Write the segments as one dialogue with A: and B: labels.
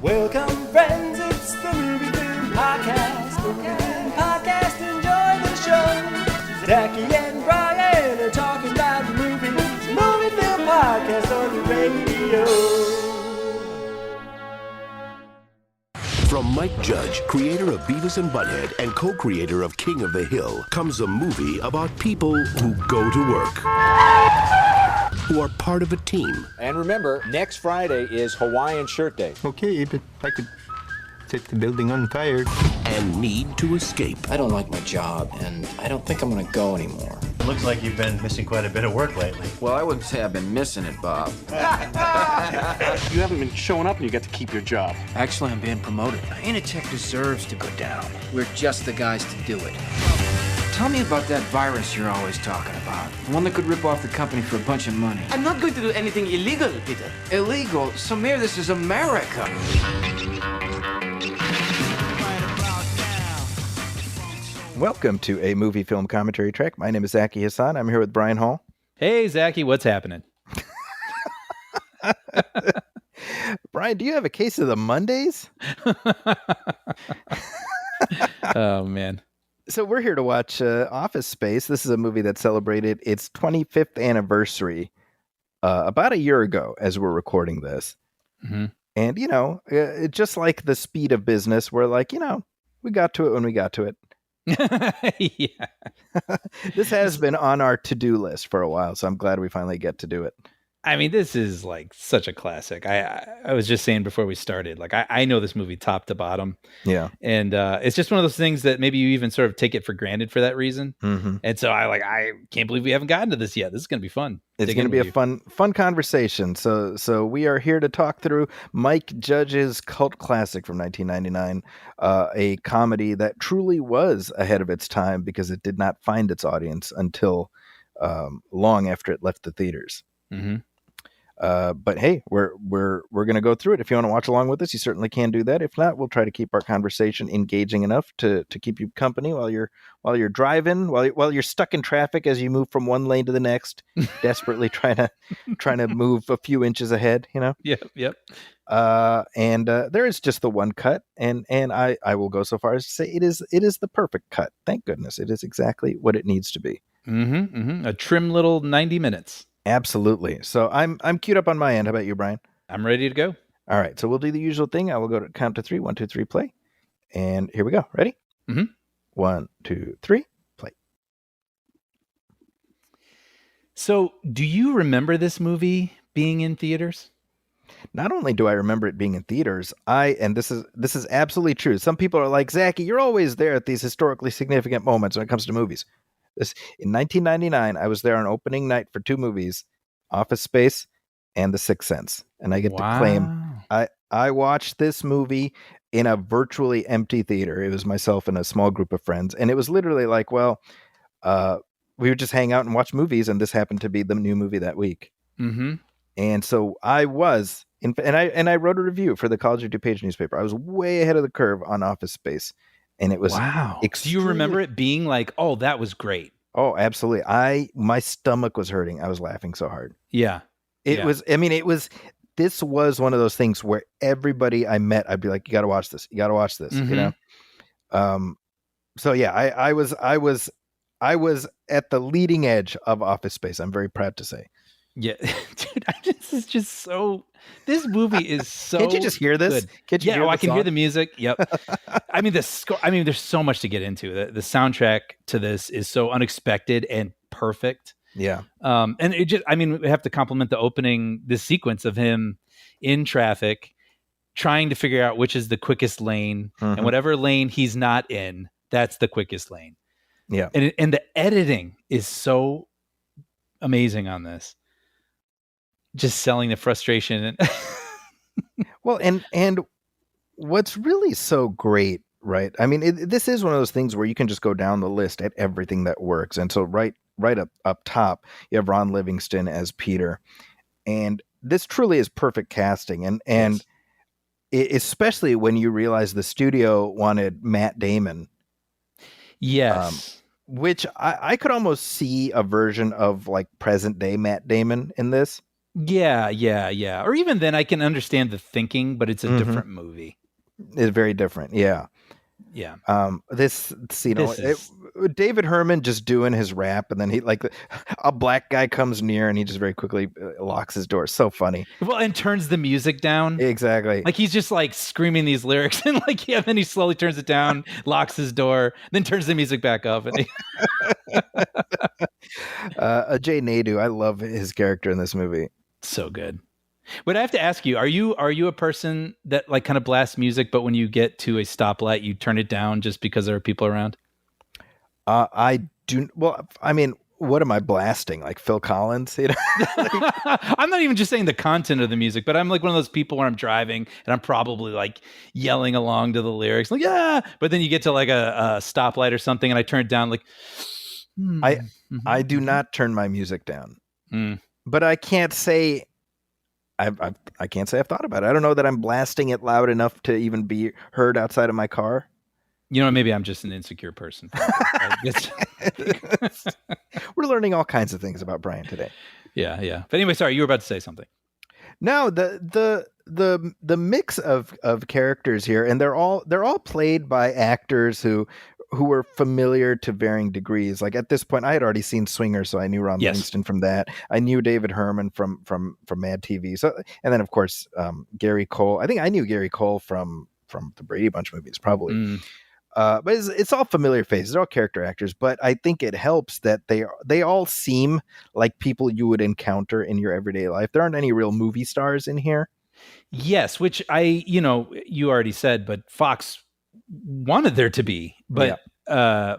A: Welcome, friends, it's the Movie Film Podcast. Movie Film Podcast, enjoy the show. Zachy and Brian are talking about movies. Movie Film Podcast on the radio.
B: From Mike Judge, creator of Beavis and Butthead and co-creator of King of the Hill, comes a movie about people who go to work, who are part of a team.
C: And remember, next Friday is Hawaiian Shirt Day.
D: Okay, but I could set the building on fire.
B: And need to escape.
E: I don't like my job, and I don't think I'm gonna go anymore.
F: It looks like you've been missing quite a bit of work lately.
E: Well, I wouldn't say I've been missing it, Bob.
G: You haven't been showing up and you get to keep your job.
E: Actually, I'm being promoted. Initech deserves to go down. We're just the guys to do it. Tell me about that virus you're always talking about. The one that could rip off the company for a bunch of money.
H: I'm not going to do anything illegal, Peter.
E: Illegal? Samir, this is America.
I: Welcome to a movie film commentary track. My name is Zachy Hassan. I'm here with Brian Hall.
J: Hey, Zachy, what's happening?
I: Brian, do you have a case of the Mondays?
J: Oh, man.
I: So we're here to watch Office Space. This is a movie that celebrated its 25th anniversary about a year ago as we're recording this.
J: Mm-hmm.
I: And, just like the speed of business, we're like, we got to it when we got to it.
J: Yeah.
I: This has been on our to-do list for a while, so I'm glad we finally get to do it.
J: I mean, this is like such a classic. I was just saying before we started, like I know this movie top to bottom.
I: Yeah.
J: And it's just one of those things that maybe you even sort of take it for granted for that reason.
I: Mm-hmm.
J: And so I can't believe we haven't gotten to this yet. This is going to be fun.
I: It's going to be a fun conversation. So we are here to talk through Mike Judge's cult classic from 1999, a comedy that truly was ahead of its time because it did not find its audience until long after it left the theaters.
J: Mm-hmm.
I: But hey, we're going to go through it. If you want to watch along with us, you certainly can do that. If not, we'll try to keep our conversation engaging enough to keep you company while you're driving, while you're stuck in traffic as you move from one lane to the next, desperately trying to move a few inches ahead.
J: Yep.
I: And there is just the one cut, and I will go so far as to say it is the perfect cut. Thank goodness, it is exactly what it needs to be.
J: Mm-hmm, mm-hmm. A trim little 90 minutes.
I: Absolutely. So I'm queued up on my end. How about you, Brian?
J: I'm ready to go.
I: All right. So we'll do the usual thing. I will go to count to 3. 1, 2, 3, play. And here we go. Ready?
J: Mm-hmm.
I: 1, 2, 3, play.
J: So do you remember this movie being in theaters?
I: Not only do I remember it being in theaters, and this is absolutely true. Some people are like, Zachy, you're always there at these historically significant moments when it comes to movies. In 1999, I was there on opening night for 2 movies, Office Space and The Sixth Sense. And I get to claim I watched this movie in a virtually empty theater. It was myself and a small group of friends. And it was literally like, we would just hang out and watch movies. And this happened to be the new movie that week.
J: Mm-hmm.
I: And so I was, and I wrote a review for the College of DuPage newspaper. I was way ahead of the curve on Office Space. And it was
J: wow. Do you remember it being like, oh, that was great?
I: Oh, absolutely. My stomach was hurting. I was laughing so hard.
J: Yeah.
I: This was one of those things where everybody I met, I'd be like, you got to watch this. You got to watch this,
J: Mm-hmm.
I: So yeah, I was at the leading edge of Office Space. I'm very proud to say.
J: Yeah, dude, this movie is so
I: Can't you just hear this?
J: Good. I can hear the music. Yep. I mean, there's so much to get into. The soundtrack to this is so unexpected and perfect.
I: Yeah.
J: And we have to compliment this sequence of him in traffic, trying to figure out which is the quickest lane, and whatever lane he's not in, that's the quickest lane.
I: Yeah.
J: And the editing is so amazing on this. Just selling the frustration.
I: Well, and what's really so great, right? I mean, this is one of those things where you can just go down the list at everything that works. And so right up top, you have Ron Livingston as Peter. And this truly is perfect casting. And especially when you realize the studio wanted Matt Damon.
J: Yes.
I: Which I could almost see a version of like present day Matt Damon in this.
J: Yeah. Or even then, I can understand the thinking, but it's a different movie.
I: It's very different. Yeah.
J: Yeah.
I: This, you know,
J: This is-
I: David Herman just doing his rap, and then he like a black guy comes near, and he just very quickly locks his door. So funny.
J: Well, and turns the music down.
I: Exactly.
J: Like he's just like screaming these lyrics, and like then he slowly turns it down, locks his door, then turns the music back up. And
I: Ajay Naidu, I love his character in this movie.
J: So good. But I have to ask you, are you a person that like kind of blasts music, but when you get to a stoplight, you turn it down just because there are people around?
I: I do. Well, I mean, what am I blasting? Like Phil Collins? You know?
J: I'm not even just saying the content of the music, but I'm like one of those people where I'm driving and I'm probably like yelling along to the lyrics, like yeah. But then you get to like a stoplight or something, and I turn it down. Like
I: I do not turn my music down,
J: Mm.
I: but I can't say. I can't say I've thought about it. I don't know that I'm blasting it loud enough to even be heard outside of my car.
J: You know, maybe I'm just an insecure person.
I: We're learning all kinds of things about Brian today.
J: Yeah. But anyway, sorry, you were about to say something.
I: No, the mix of characters here, and they're all played by actors who were familiar to varying degrees. Like at this point, I had already seen Swinger, so I knew Ron Livingston from that. I knew David Herman from Mad TV. So, and then of course Gary Cole. I think I knew Gary Cole from the Brady Bunch movies, probably. But it's all familiar faces. They're all character actors. But I think it helps that they all seem like people you would encounter in your everyday life. There aren't any real movie stars in here.
J: Yes, which you already said, but Fox wanted there to be, but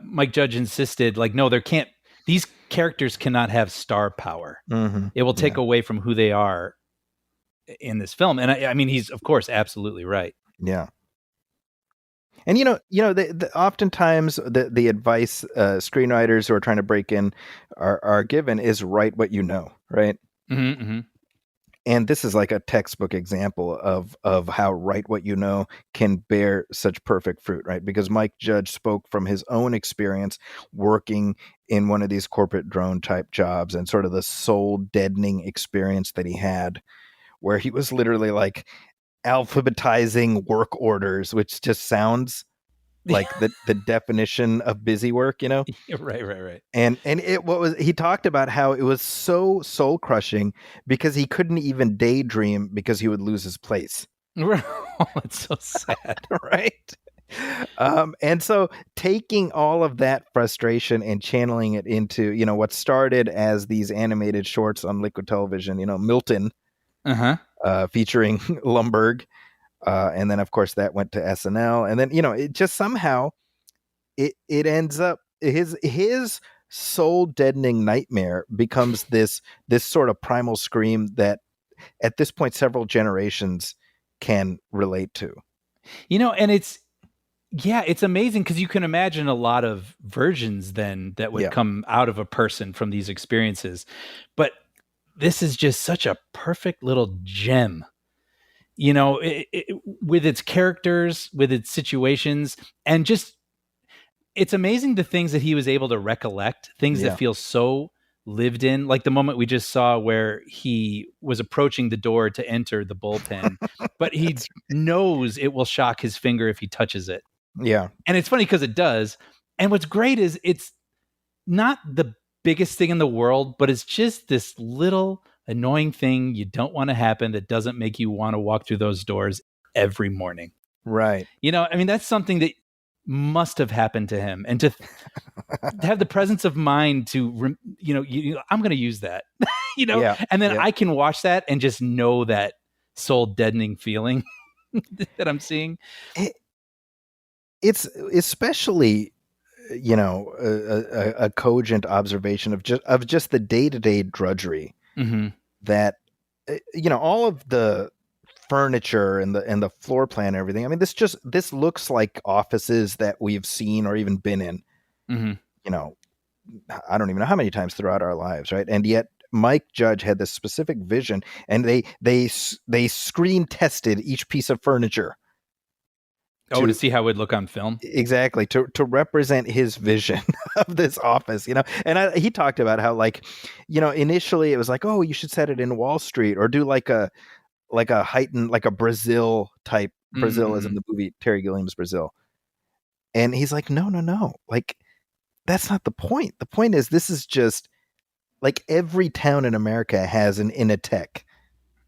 J: Mike Judge insisted, like, no, there can't. These characters cannot have star power. It will take away from who they are in this film. And I mean, he's of course absolutely right.
I: Yeah. And oftentimes the advice screenwriters who are trying to break in are given is write what you know, right?
J: Mm-hmm.
I: And this is like a textbook example of how write what you know can bear such perfect fruit, right? Because Mike Judge spoke from his own experience working in one of these corporate drone type jobs and sort of the soul deadening experience that he had, where he was literally like alphabetizing work orders, which just sounds like the definition of busy work, you know?
J: Right.
I: And he talked about how it was so soul crushing because he couldn't even daydream because he would lose his place.
J: It's so sad.
I: Right. And so taking all of that frustration and channeling it into, what started as these animated shorts on Liquid Television, Milton, featuring Lumbergh. And then of course that went to SNL, and then it just somehow it ends up his soul deadening nightmare becomes this sort of primal scream that at this point several generations can relate to.
J: And it's amazing because you can imagine a lot of versions then that would come out of a person from these experiences, but this is just such a perfect little gem. With its characters, with its situations, and just it's amazing the things that he was able to recollect, things that feel so lived in, like the moment we just saw where he was approaching the door to enter the bullpen, but he knows it will shock his finger if he touches it.
I: Yeah.
J: And it's funny because it does. And what's great is it's not the biggest thing in the world, but it's just this little annoying thing you don't want to happen that doesn't make you want to walk through those doors every morning.
I: Right.
J: I mean, that's something that must have happened to him, and to have the presence of mind to, I'm going to use that, and then I can watch that and just know that soul deadening feeling that I'm seeing.
I: It's especially, a cogent observation of just the day-to-day drudgery. That all of the furniture and the floor plan and everything. I mean, this looks like offices that we've seen or even been in. I don't even know how many times throughout our lives, right? And yet Mike Judge had this specific vision, and they screen tested each piece of furniture
J: to see how it would look on film.
I: Exactly, to represent his vision of this office, And he talked about how, like, initially it was like, oh, you should set it in Wall Street or do like a heightened, like a Brazil type. Brazil is in the movie Terry Gilliam's Brazil. And he's like, no. Like, that's not the point. The point is, this is just like every town in America has an Initech.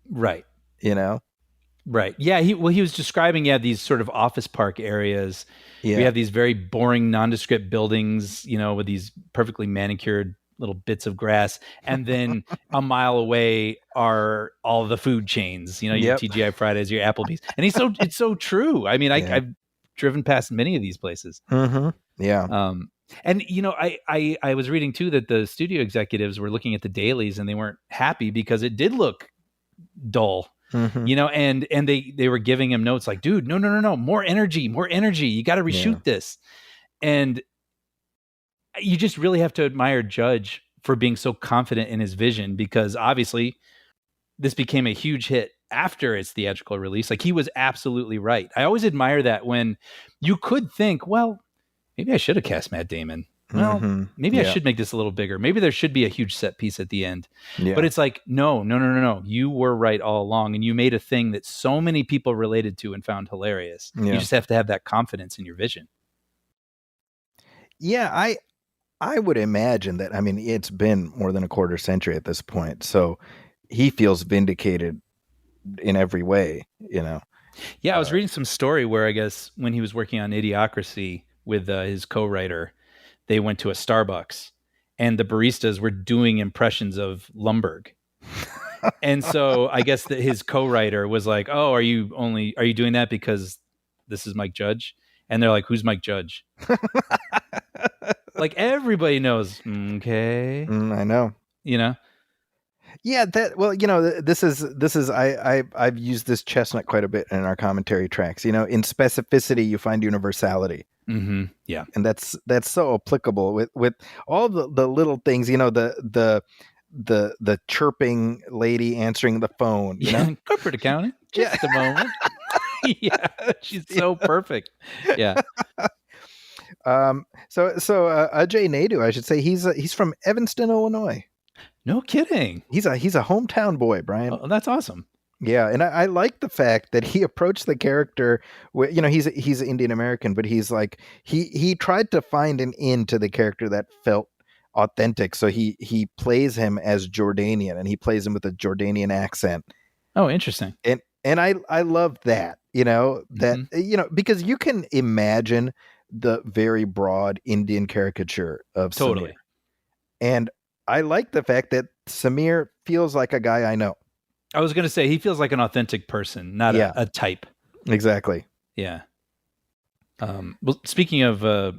J: Right.
I: Right.
J: Yeah. He was describing, these sort of office park areas. Yeah. We have these very boring, nondescript buildings, with these perfectly manicured little bits of grass. And then a mile away are all the food chains, your TGI Fridays, your Applebee's. And it's so true. I mean, I've driven past many of these places.
I: Mm-hmm. Yeah.
J: And I was reading too that the studio executives were looking at the dailies and they weren't happy because it did look dull. Mm-hmm. And they were giving him notes like, dude, no, more energy. You got to reshoot this. And you just really have to admire Judge for being so confident in his vision, because obviously this became a huge hit after its theatrical release. Like, he was absolutely right. I always admire that when you could think, well, maybe I should have cast Matt Damon. Well, maybe I should make this a little bigger. Maybe there should be a huge set piece at the end. Yeah. But it's like, no. You were right all along, and you made a thing that so many people related to and found hilarious. Yeah. You just have to have that confidence in your vision.
I: Yeah, I would imagine that. I mean, it's been more than a quarter century at this point, so he feels vindicated in every way. Yeah,
J: I was reading some story where I guess when he was working on Idiocracy with his co-writer, they went to a Starbucks and the baristas were doing impressions of Lumbergh. And so I guess that his co-writer was like, oh, are you doing that because this is Mike Judge? And they're like, who's Mike Judge? Like, everybody knows. Okay.
I: I know. Yeah, this is I've used this chestnut quite a bit in our commentary tracks. In specificity you find universality.
J: Mm-hmm. Yeah,
I: and that's so applicable with all the little things. The chirping lady answering the phone.
J: Corporate accounting. Just a moment. Yeah, she's so perfect. Yeah.
I: So Ajay Naidu, I should say, he's from Evanston, Illinois.
J: No kidding.
I: He's a hometown boy, Brian.
J: Oh, that's awesome.
I: Yeah, and I like the fact that he approached the character with, he's Indian American, but he's like he tried to find an in to the character that felt authentic. So he plays him as Jordanian, and he plays him with a Jordanian accent.
J: Oh, interesting.
I: And I love that, because you can imagine the very broad Indian caricature of
J: totally.
I: Samir. And I like the fact that Samir feels like a guy I know.
J: I was going to say, he feels like an authentic person, not a type.
I: Exactly.
J: Yeah. Well, speaking of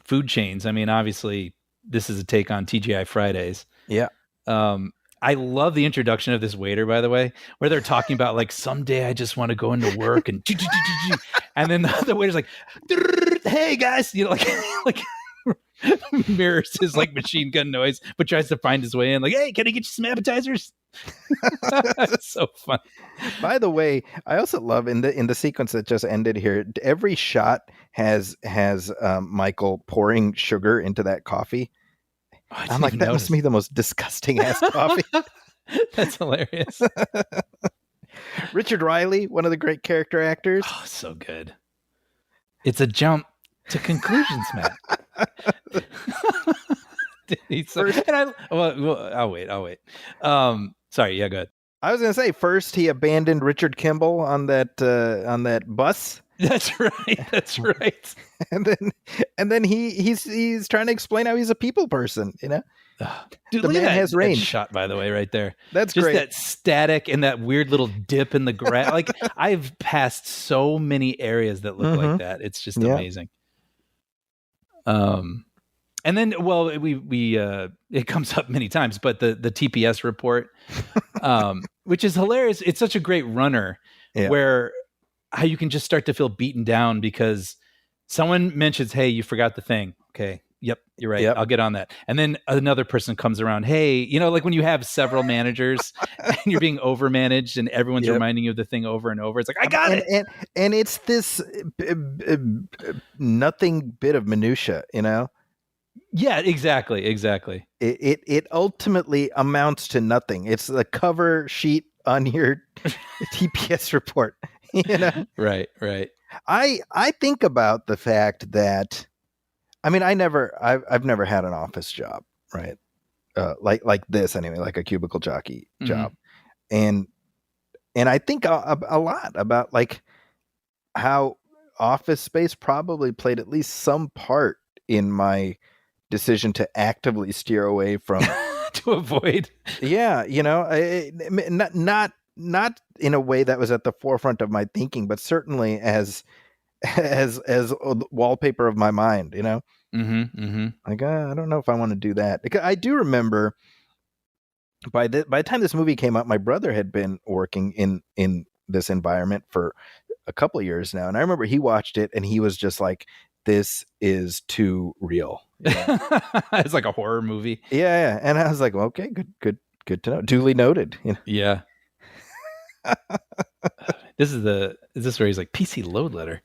J: food chains, I mean, obviously this is a take on TGI Fridays.
I: Yeah.
J: I love the introduction of this waiter, by the way, where they're talking about like, someday I just want to go into work and then the waiter's like, hey guys, like mirrors his like machine gun noise, but tries to find his way in. Like, hey, can I get you some appetizers? It's so fun.
I: By the way, I also love in the sequence that just ended here, every shot has Michael pouring sugar into that coffee. Oh, I'm like, that must be the most disgusting ass coffee.
J: That's hilarious.
I: Richard Riley, one of the great character actors.
J: Oh, so good. It's a jump to conclusions, Matt. I'll wait. Sorry, yeah, go ahead.
I: I was gonna say, first he abandoned Richard Kimball on that bus.
J: That's right.
I: and then he's trying to explain how he's a people person.
J: Dude,
I: the man has range.
J: That shot, by the way, right there.
I: That's
J: just
I: great.
J: That static and that weird little dip in the grass. Like, I've passed so many areas that look like that. It's just amazing. And then, well, we it comes up many times, but the TPS report, which is hilarious. It's such a great runner where how you can just start to feel beaten down because someone mentions, hey, you forgot the thing. Okay, Yep, you're right.
I: Yep.
J: I'll get on that. And then another person comes around. Hey, like when you have several managers and you're being overmanaged and everyone's
I: Yep.
J: reminding you of the thing over and over. It's like, I got it.
I: And it's this nothing bit of minutia,
J: Yeah, exactly.
I: It ultimately amounts to nothing. It's the cover sheet on your TPS report.
J: Right.
I: I think about the fact that, I mean, I've never had an office job, right? Like this anyway, like a cubicle jockey job, and I think a lot about like how Office Space probably played at least some part in my decision to actively steer away from
J: to avoid.
I: Yeah, not in a way that was at the forefront of my thinking, but certainly as wallpaper of my mind, Like, I don't know if I want to do that. Because I do remember by the time this movie came out, my brother had been working in this environment for a couple of years now, and I remember he watched it and he was just like, "This is too real."
J: It's like a horror movie.
I: Yeah, and I was like, well, "Okay, good to know. Duly noted."
J: Yeah. Is this where he's like PC load letter?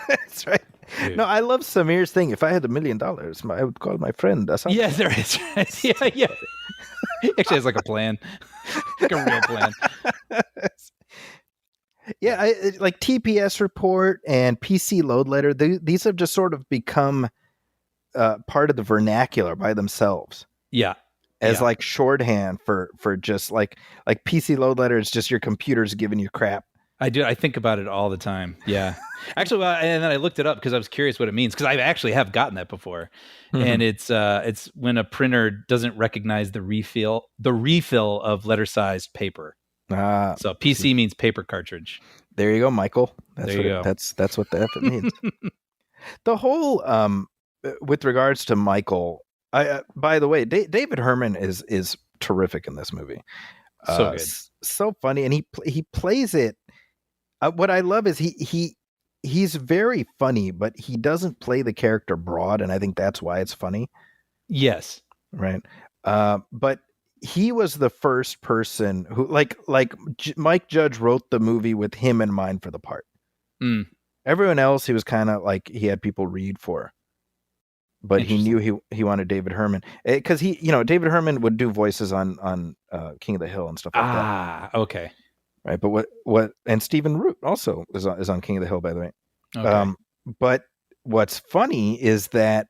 I: That's right. Dude. No, I love Samir's thing. If I had $1 million, I would call my friend.
J: Yeah, there is. Yeah. Actually, has like a plan, like a real plan.
I: Yeah, like TPS report and PC load letter. These have just sort of become part of the vernacular by themselves.
J: Yeah.
I: As like shorthand for just like PC load letter is just your computer's giving you crap.
J: I do. I think about it all the time. Yeah. Actually, and then I looked it up because I was curious what it means, because I actually have gotten that before. And it's when a printer doesn't recognize the refill of letter-sized paper. So PC means paper cartridge.
I: There you go, Michael.
J: There you go.
I: That's what the F it means. The whole with regards to Michael, by the way, David Herman is terrific in this movie.
J: So good.
I: So funny, and he plays it. What I love is he's very funny, but he doesn't play the character broad, and I think that's why it's funny.
J: Yes.
I: Right. But he was the first person who like Mike Judge wrote the movie with him in mind for the part. Everyone else, he was kind of like he had people read for. But he knew he wanted David Herman, because David Herman would do voices on King of the Hill and stuff like that.
J: Ah, okay.
I: Right, but what and Stephen Root also is on King of the Hill, by the way.
J: Okay.
I: But what's funny is that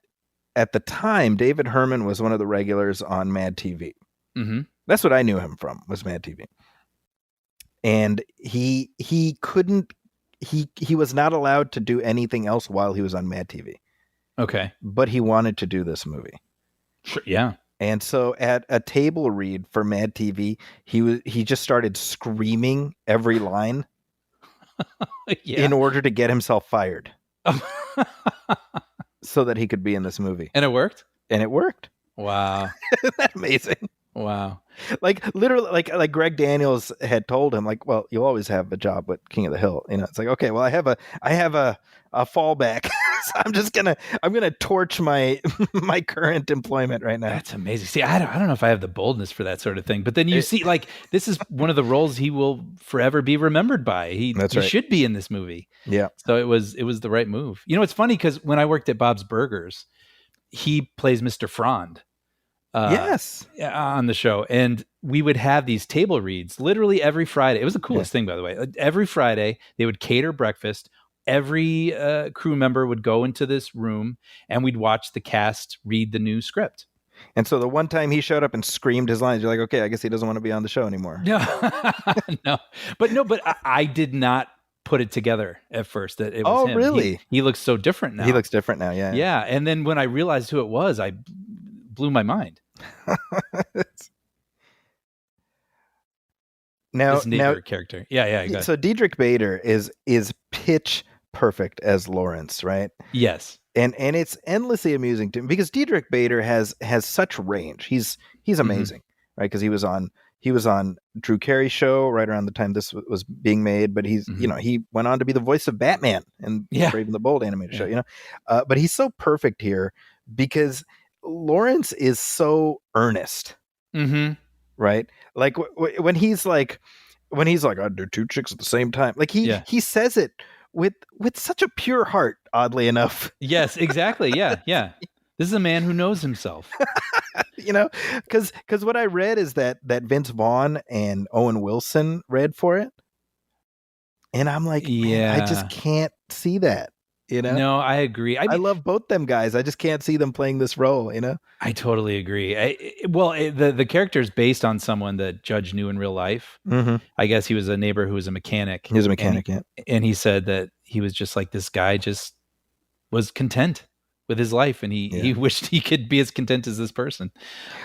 I: at the time, David Herman was one of the regulars on Mad TV.
J: Mm-hmm.
I: That's what I knew him from, was Mad TV. And he was not allowed to do anything else while he was on Mad TV.
J: Okay.
I: But he wanted to do this movie.
J: Sure. Yeah.
I: And so at a table read for Mad TV, he just started screaming every line in order to get himself fired. So that he could be in this movie.
J: And it worked?
I: And it worked.
J: Wow.
I: Isn't that amazing?
J: Wow.
I: Like literally like Greg Daniels had told him, like, well, you'll always have a job with King of the Hill. It's like, okay, well, I have a fallback. So I'm gonna torch my current employment right now.
J: That's amazing. See, I don't know if I have the boldness for that sort of thing, but then you see, like, this is one of the roles he will forever be remembered by. He should be in this movie.
I: Yeah.
J: So it was the right move. It's funny because when I worked at Bob's Burgers, he plays Mr. Frond.
I: Yes.
J: On the show. And we would have these table reads literally every Friday. It was the coolest thing, by the way. Every Friday, they would cater breakfast. Every crew member would go into this room and we'd watch the cast read the new script.
I: And so the one time he showed up and screamed his lines, you're like, okay, I guess he doesn't want to be on the show anymore.
J: No, but I did not put it together at first that it was him.
I: Really?
J: He looks so different now.
I: He looks different now. Yeah.
J: Yeah. And then when I realized who it was, I blew my mind.
I: Now,
J: character. Yeah.
I: So Diedrich Bader is pitch perfect as Lawrence, right?
J: Yes.
I: And it's endlessly amusing to him because Diedrich Bader has such range. He's amazing, right? Because he was on Drew Carey's show right around the time this was being made, but he's he went on to be the voice of Batman in Brave and the Bold animated show, but he's so perfect here because Lawrence is so earnest,
J: Mm-hmm.
I: right? Like when he's like, I'd do two chicks at the same time. Like he says it with such a pure heart, oddly enough.
J: Yes, exactly. Yeah, yeah. This is a man who knows himself.
I: Because what I read is that Vince Vaughn and Owen Wilson read for it, and I'm like, man, I just can't see that.
J: No, I agree.
I: I love both them guys. I just can't see them playing this role.
J: I totally agree. The character is based on someone that Judge knew in real life.
I: Mm-hmm.
J: I guess he was a neighbor who was a mechanic.
I: He was a mechanic,
J: and he said that he was just like, this guy just was content with his life, and he wished he could be as content as this person.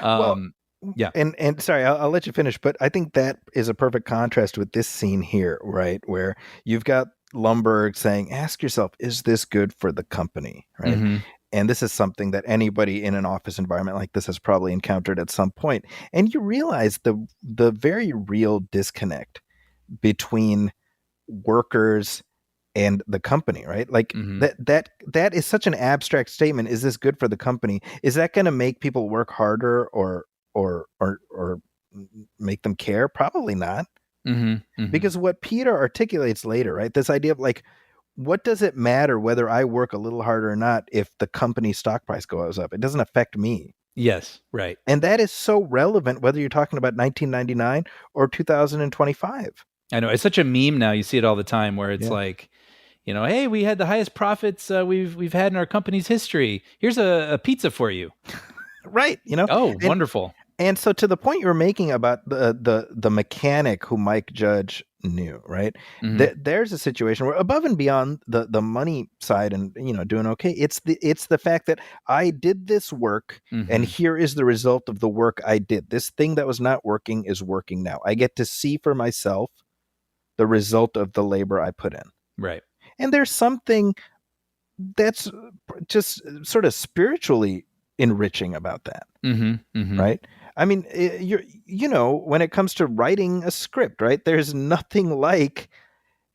J: Yeah.
I: And sorry, I'll let you finish, but I think that is a perfect contrast with this scene here, right? Where you've got Lumbergh saying, ask yourself, is this good for the company? Right.
J: Mm-hmm.
I: And this is something that anybody in an office environment like this has probably encountered at some point. And you realize the very real disconnect between workers and the company, right? Like that is such an abstract statement. Is this good for the company? Is that going to make people work harder or make them care? Probably not.
J: Mm-hmm. Mm-hmm.
I: Because what Peter articulates later, right? This idea of like, what does it matter whether I work a little harder or not if the company's stock price goes up? It doesn't affect me.
J: Yes, right.
I: And that is so relevant whether you're talking about 1999 or 2025.
J: I know, it's such a meme now. You see it all the time where it's like, hey, we had the highest profits we've had in our company's history. Here's a pizza for you.
I: Right.
J: Oh, wonderful.
I: And so to the point you were making about the mechanic who Mike Judge knew, right?
J: Mm-hmm.
I: There's a situation where above and beyond the money side and doing okay, it's the fact that I did this work and here is the result of the work I did. This thing that was not working is working now. I get to see for myself the result of the labor I put in.
J: Right. And
I: there's something that's just sort of spiritually enriching about that. Right? I mean, when it comes to writing a script, right? There's nothing like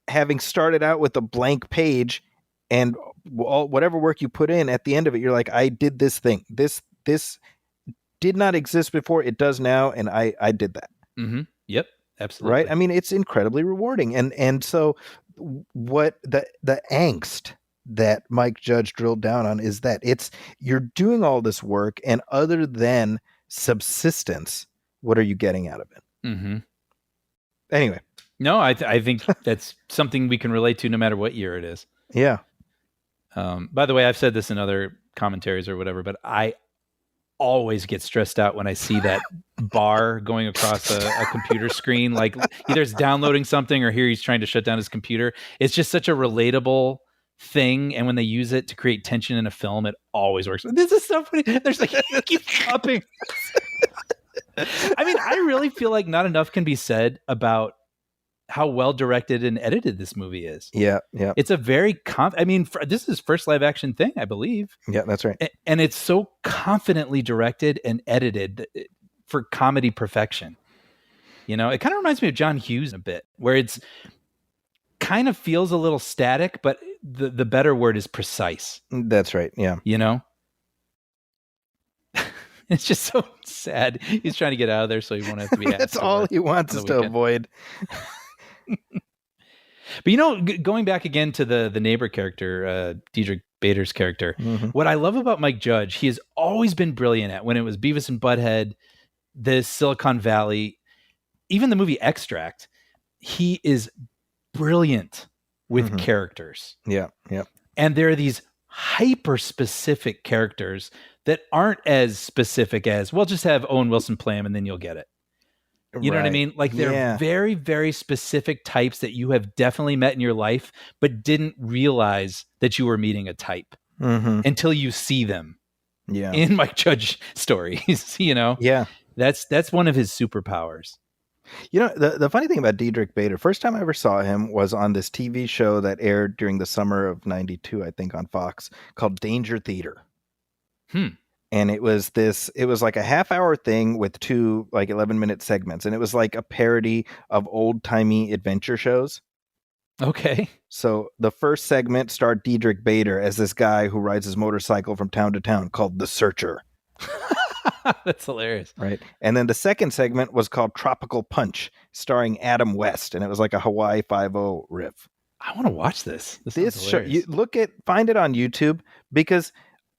I: having started out with a blank page and whatever work you put in at the end of it, you're like, I did this thing. This did not exist before. It does now. And I did that.
J: Mm-hmm. Yep. Absolutely.
I: Right. I mean, it's incredibly rewarding. And so what the angst that Mike Judge drilled down on is that you're doing all this work, and other than subsistence, what are you getting out of it?
J: Mm-hmm.
I: Anyway.
J: No, I think that's something we can relate to no matter what year it is.
I: Yeah.
J: By the way, I've said this in other commentaries or whatever, but I always get stressed out when I see that bar going across a computer screen. Like either it's downloading something or here he's trying to shut down his computer. It's just such a relatable thing, and when they use it to create tension in a film, it always works. This is so funny. There's like keep popping. I mean, I really feel like not enough can be said about how well directed and edited this movie is.
I: Yeah.
J: It's a very this is his first live action thing, I believe.
I: Yeah, that's right.
J: And it's so confidently directed and edited for comedy perfection. It kind of reminds me of John Hughes a bit, where it's kind of feels a little static, but the better word is precise.
I: That's right. Yeah.
J: It's just so sad. He's trying to get out of there so he won't have to be asked.
I: That's all he wants is to avoid.
J: But going back again to the neighbor character, Diedrich Bader's character, what I love about Mike Judge, he has always been brilliant at, when it was Beavis and Butthead, this Silicon Valley, even the movie Extract, he is brilliant with characters.
I: Yeah.
J: And there are these hyper specific characters that aren't as specific as, well, just have Owen Wilson play him and then you'll get it. You know what I mean? Like they're very, very specific types that you have definitely met in your life, but didn't realize that you were meeting a type until you see them in Mike Judge stories.
I: Yeah.
J: That's one of his superpowers.
I: The funny thing about Diedrich Bader, first time I ever saw him was on this TV show that aired during the summer of 92, I think, on Fox, called Danger Theater. And it was like a half-hour thing with two like 11-minute segments, and it was like a parody of old-timey adventure shows.
J: Okay.
I: So the first segment starred Diedrich Bader as this guy who rides his motorcycle from town to town called The Searcher.
J: That's hilarious.
I: Right. And then the second segment was called Tropical Punch, starring Adam West. And it was like a Hawaii 5-0 riff.
J: I want to watch this.
I: This show, find it on YouTube, because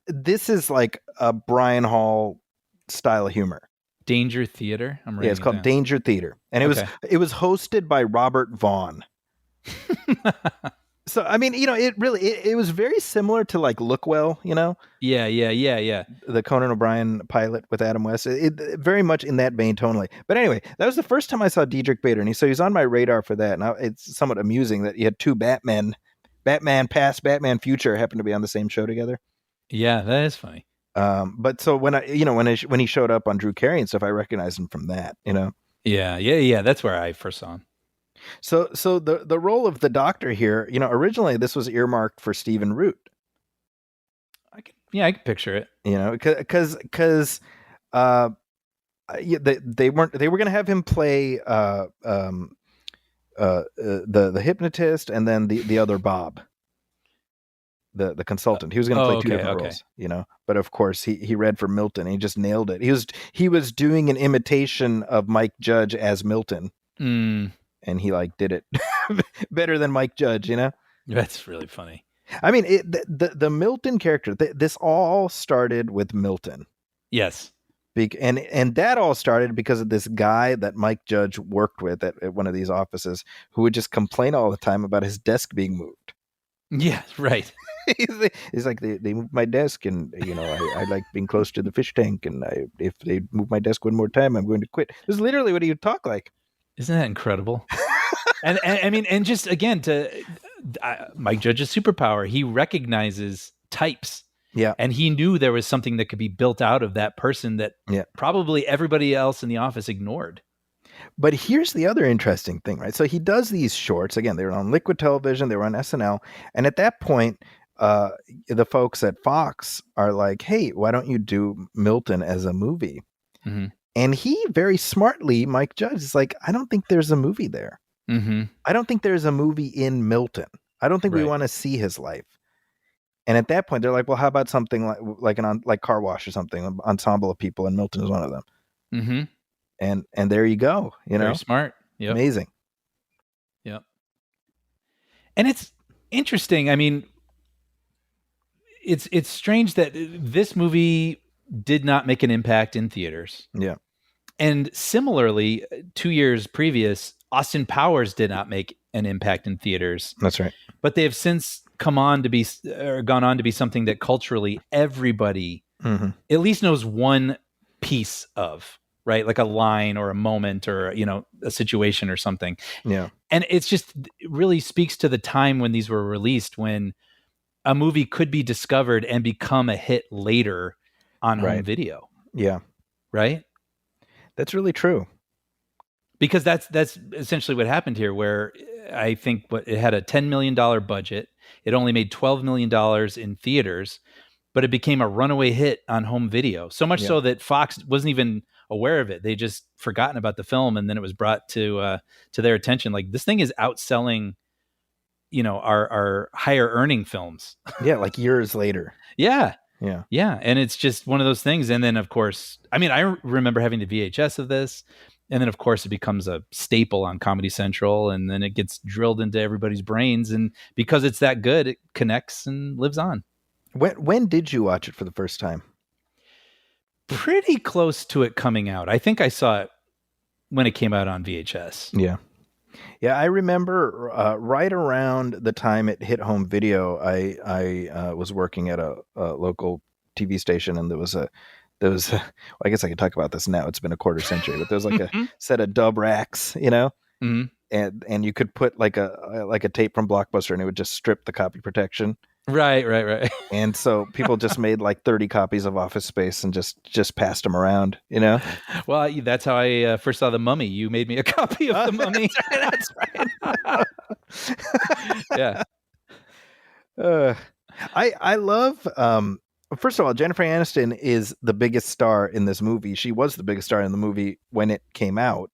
I: this is like a Brian Hall style of humor.
J: Danger Theater.
I: Yeah, it's called Danger Theater. And it was hosted by Robert Vaughn. So, I mean, it was very similar to like Look Well,
J: Yeah.
I: the Conan O'Brien pilot with Adam West. It very much in that vein tonally. But anyway, that was the first time I saw Diedrich Bader, and he's on my radar for that. And it's somewhat amusing that you had two Batman past, Batman future, happen to be on the same show together.
J: Yeah, that is funny.
I: But so when he showed up on Drew Carey and stuff, I recognized him from that.
J: Yeah. That's where I first saw him.
I: So the role of the Doctor here, originally this was earmarked for Stephen Root.
J: I can picture it.
I: Because they were going to have him play the hypnotist, and then the other Bob, the consultant. He was going to play two different roles, But of course, he read for Milton, and he just nailed it. He was doing an imitation of Mike Judge as Milton. And he did it better than Mike Judge,
J: That's really funny.
I: I mean, the Milton character, this all started with Milton.
J: Yes.
I: And that all started because of this guy that Mike Judge worked with at one of these offices, who would just complain all the time about his desk being moved.
J: Yeah, right.
I: He's like, they moved my desk, and I like being close to the fish tank, and if they move my desk one more time, I'm going to quit. This is literally what he would talk like.
J: Isn't that incredible? and I mean, and just again, Mike Judge's superpower, he recognizes types.
I: Yeah.
J: And he knew there was something that could be built out of that person that probably everybody else in the office ignored.
I: But here's the other interesting thing, right? So he does these shorts. Again, they were on Liquid Television, they were on SNL. And at that point, the folks at Fox are like, hey, why don't you do Milton as a movie?
J: Mm-hmm.
I: And he very smartly, Mike Judge, is like, I don't think there's a movie there.
J: Mm-hmm.
I: I don't think there's a movie in Milton. I don't think we want to see his life. And at that point, they're like, well, how about something like Car Wash or something, an ensemble of people, and Milton is one of them.
J: Mm-hmm.
I: And there you go.
J: Very smart. Yep.
I: Amazing.
J: Yep. And it's interesting. I mean, it's strange that this movie did not make an impact in theaters.
I: Yeah.
J: And similarly, 2 years previous, Austin Powers did not make an impact in theaters.
I: That's right.
J: But they have since gone on to be something that culturally everybody at least knows one piece of, right? Like a line or a moment or, a situation or something.
I: Yeah.
J: And it really speaks to the time when these were released, when a movie could be discovered and become a hit later on home video.
I: Yeah.
J: Right?
I: That's really true.
J: Because that's essentially what happened here, where I think it had a $10 million budget. It only made $12 million in theaters, but it became a runaway hit on home video. So much so that Fox wasn't even aware of it. They just forgotten about the film, and then it was brought to their attention. Like, this thing is outselling, our higher earning films.
I: Yeah, like years later.
J: Yeah.
I: Yeah.
J: Yeah. And it's just one of those things. And then, of course, I mean, I remember having the VHS of this. And then, of course, it becomes a staple on Comedy Central. And then it gets drilled into everybody's brains. And because it's that good, it connects and lives on.
I: When did you watch it for the first time?
J: Pretty close to it coming out. I think I saw it when it came out on VHS.
I: Yeah. Yeah, I remember right around the time it hit home video, I was working at a local TV station, and there was well, I guess I could talk about this now. It's been a quarter century, but there was like a set of dub racks,
J: Mm-hmm.
I: and you could put like a tape from Blockbuster, and it would just strip the copy protection.
J: Right.
I: And so people just made like 30 copies of Office Space and just passed them around,
J: Well, that's how I first saw The Mummy. You made me a copy of The Mummy.
I: That's right.
J: Yeah.
I: I love, first of all, Jennifer Aniston is the biggest star in this movie. She was the biggest star in the movie when it came out.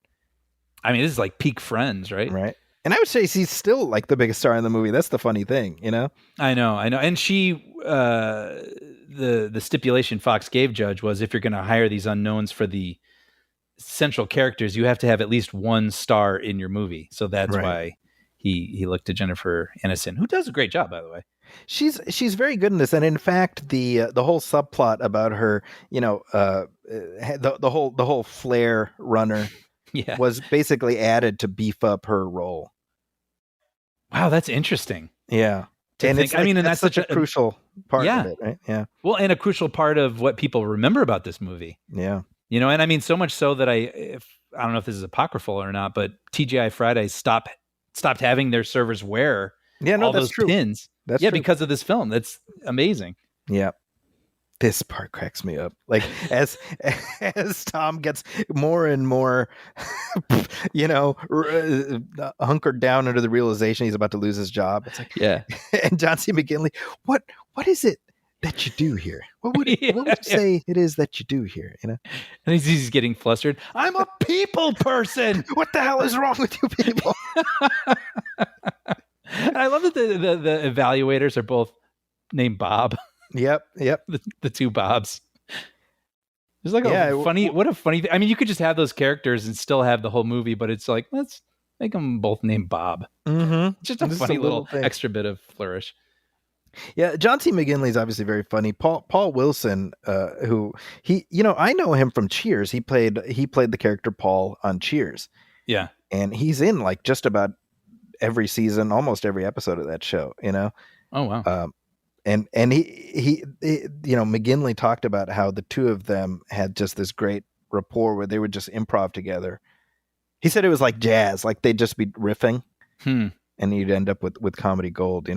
J: I mean, this is like peak Friends, right?
I: Right. And I would say she's still like the biggest star in the movie. That's the funny thing, you know?
J: I know. And she, the stipulation Fox gave Judge was if you're going to hire these unknowns for the central characters, you have to have at least one star in your movie. So that's why he looked to Jennifer Aniston, who does a great job, by the way.
I: She's very good in this, and in fact, the whole subplot about her, the whole flair runner, was basically added to beef up her role.
J: Wow, that's interesting.
I: Yeah,
J: and
I: it's
J: I mean, and that's such
I: a crucial part of it, right? Yeah.
J: Well, and a crucial part of what people remember about this movie.
I: Yeah.
J: And I mean, so much so that I don't know if this is apocryphal or not, but TGI Fridays stopped having their servers wear all those pins.
I: That's true.
J: Because of this film. That's amazing.
I: Yeah. This part cracks me up. Like as Tom gets more and more, hunkered down under the realization he's about to lose his job. It's like, And John C. McGinley, what is it that you do here? What would you say it is that you do here? And
J: he's getting flustered. I'm a people person.
I: What the hell is wrong with you people?
J: I love that the evaluators are both named Bob.
I: Yep.
J: The two Bobs. It's like what a funny thing. I mean, you could just have those characters and still have the whole movie, but it's like, let's make them both named Bob.
I: Mm-hmm.
J: Just a funny little extra bit of flourish.
I: Yeah, John C. McGinley is obviously very funny. Paul Wilson, who I know him from Cheers. He played the character Paul on Cheers.
J: Yeah,
I: and he's in like just about every season, almost every episode of that show.
J: Oh wow.
I: And he McGinley talked about how the two of them had just this great rapport where they would just improv together. He said it was like jazz, like they'd just be riffing. And you'd end up with comedy gold,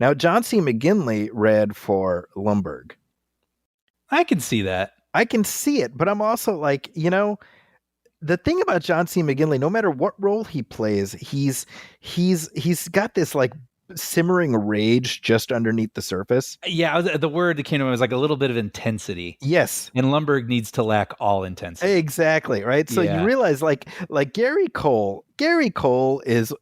I: Now, John C. McGinley read for Lumbergh.
J: I can see that.
I: I can see it, but I'm also like, the thing about John C. McGinley, no matter what role he plays, he's got this like simmering rage just underneath the surface.
J: Yeah, the word that came to me was like a little bit of intensity.
I: Yes.
J: And Lumbergh needs to lack all intensity.
I: Exactly, right? So you realize like Gary Cole is...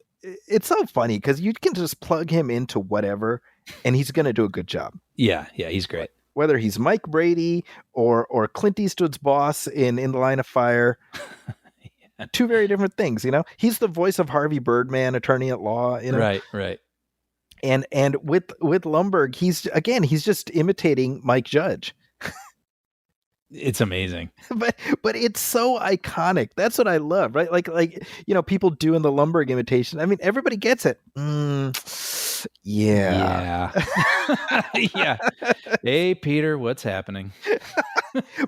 I: It's so funny because you can just plug him into whatever and he's going to do a good job.
J: Yeah, he's great.
I: Whether he's Mike Brady or Clint Eastwood's boss in The Line of Fire. Two very different things, He's the voice of Harvey Birdman, attorney at law,
J: Right.
I: And with Lumbergh, he's just imitating Mike Judge.
J: It's amazing.
I: But it's so iconic. That's what I love, right? Like people doing the Lumbergh imitation. I mean, everybody gets it. Yeah.
J: Yeah. Hey, Peter, what's happening?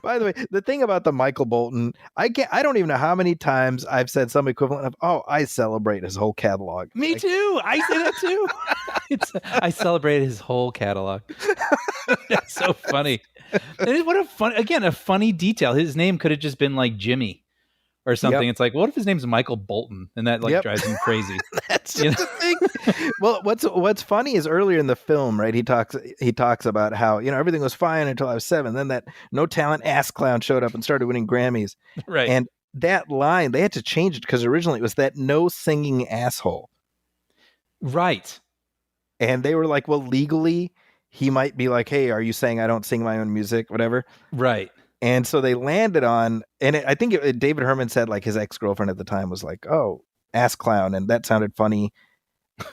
I: By the way, the thing about the Michael Bolton, I don't even know how many times I've said some equivalent of, I celebrate his whole catalog.
J: Me too. I say that too. I celebrate his whole catalog. That's so funny. And what a funny detail. His name could have just been like Jimmy or something. Yep. It's like, what if his name's Michael Bolton? And that drives him crazy.
I: That's just a thing. Well, what's funny is earlier in the film, right? He talks about how, everything was fine until I was 7. Then that no talent ass clown showed up and started winning Grammys.
J: Right.
I: And that line, they had to change it because originally it was that no singing asshole.
J: Right.
I: And they were like, well, legally, he might be like, hey, are you saying I don't sing my own music, whatever?
J: Right.
I: And so they landed on, and I think David Herman said like his ex-girlfriend at the time was like, oh, ass clown. And that sounded funny.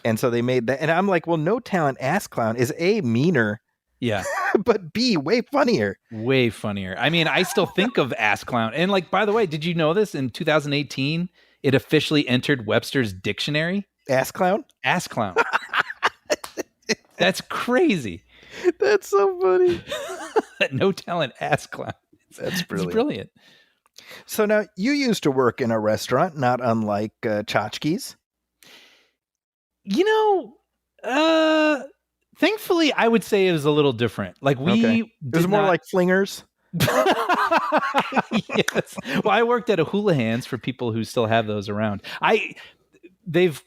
I: And so they made that. And I'm like, well, no talent ass clown is A, meaner.
J: Yeah.
I: But B, way funnier.
J: Way funnier. I mean, I still think of ass clown. And like, by the way, did you know this? In 2018, it officially entered Webster's dictionary.
I: Ass clown?
J: Ass clown. That's crazy.
I: That's so funny.
J: No talent ass clown.
I: That's brilliant.
J: It's brilliant.
I: So now you used to work in a restaurant, not unlike Tchotchkes.
J: Thankfully, I would say it was a little different. Like it
I: was more like flingers.
J: Yes. Well, I worked at a Houlihan's for people who still have those around. They've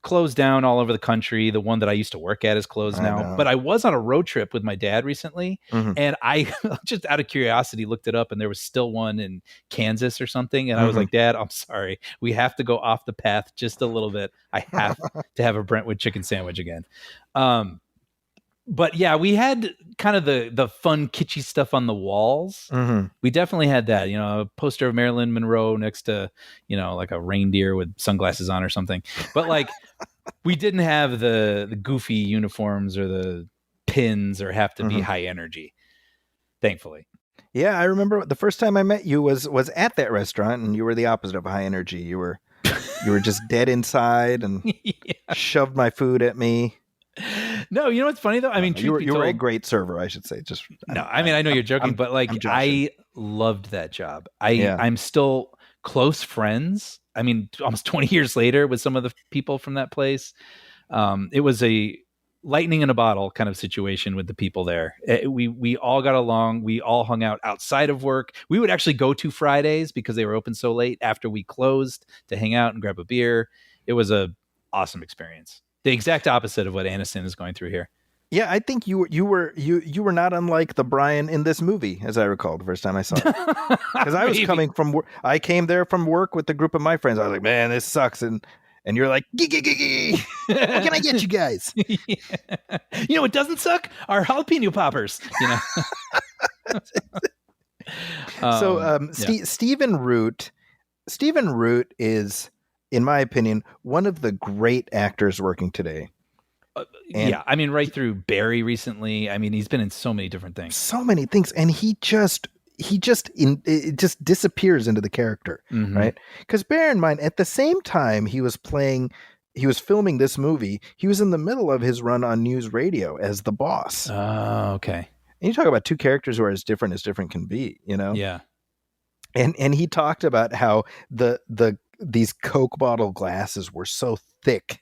J: closed down all over the country. The one that I used to work at is closed
I: I
J: now.
I: know.
J: But I was on a road trip with my dad recently,
I: Mhm.
J: and I just out of curiosity looked it up, and there was still one in Kansas or something. And I was like, Dad, I'm sorry. We have to go off the path just a little bit. I have to have a Brentwood chicken sandwich again. But yeah, we had kind of the fun kitschy stuff on the walls. We definitely had that, you know, a poster of Marilyn Monroe next to, you know, like a reindeer with sunglasses on or something. But like we didn't have the goofy uniforms or the pins or have to be high energy, thankfully.
I: Yeah, I remember the first time I met you was at that restaurant, and you were the opposite of high energy. You were just dead inside and shoved my food at me.
J: No, you know what's funny though? I mean,
I: you were
J: told,
I: a great server, I should say. Just
J: I mean, I know you're joking, but like I loved that job. I'm still close friends. I mean, almost 20 years later with some of the people from that place. It was a lightning in a bottle kind of situation with the people there. We all got along. We all hung out outside of work. We would actually go to Fridays because they were open so late after we closed to hang out and grab a beer. It was a awesome experience. The exact opposite of what Aniston is going through here.
I: Yeah, I think you were not unlike the Brian in this movie, as I recall the first time I saw it. Because I was coming from work. I came there from work with a group of my friends. I was like, man, this sucks. And you're like, what can I get you guys?
J: You know what doesn't suck? Our jalapeno poppers. You know.
I: Stephen Root is, in my opinion, one of the great actors working today.
J: I mean, right through Barry recently. I mean, he's been in so many different things.
I: So many things, and it just disappears into the character, right? Because bear in mind, at the same time he was filming this movie, he was in the middle of his run on news radio as the boss.
J: Oh, okay.
I: And you talk about two characters who are as different can be, you know?
J: Yeah.
I: And he talked about how these Coke bottle glasses were so thick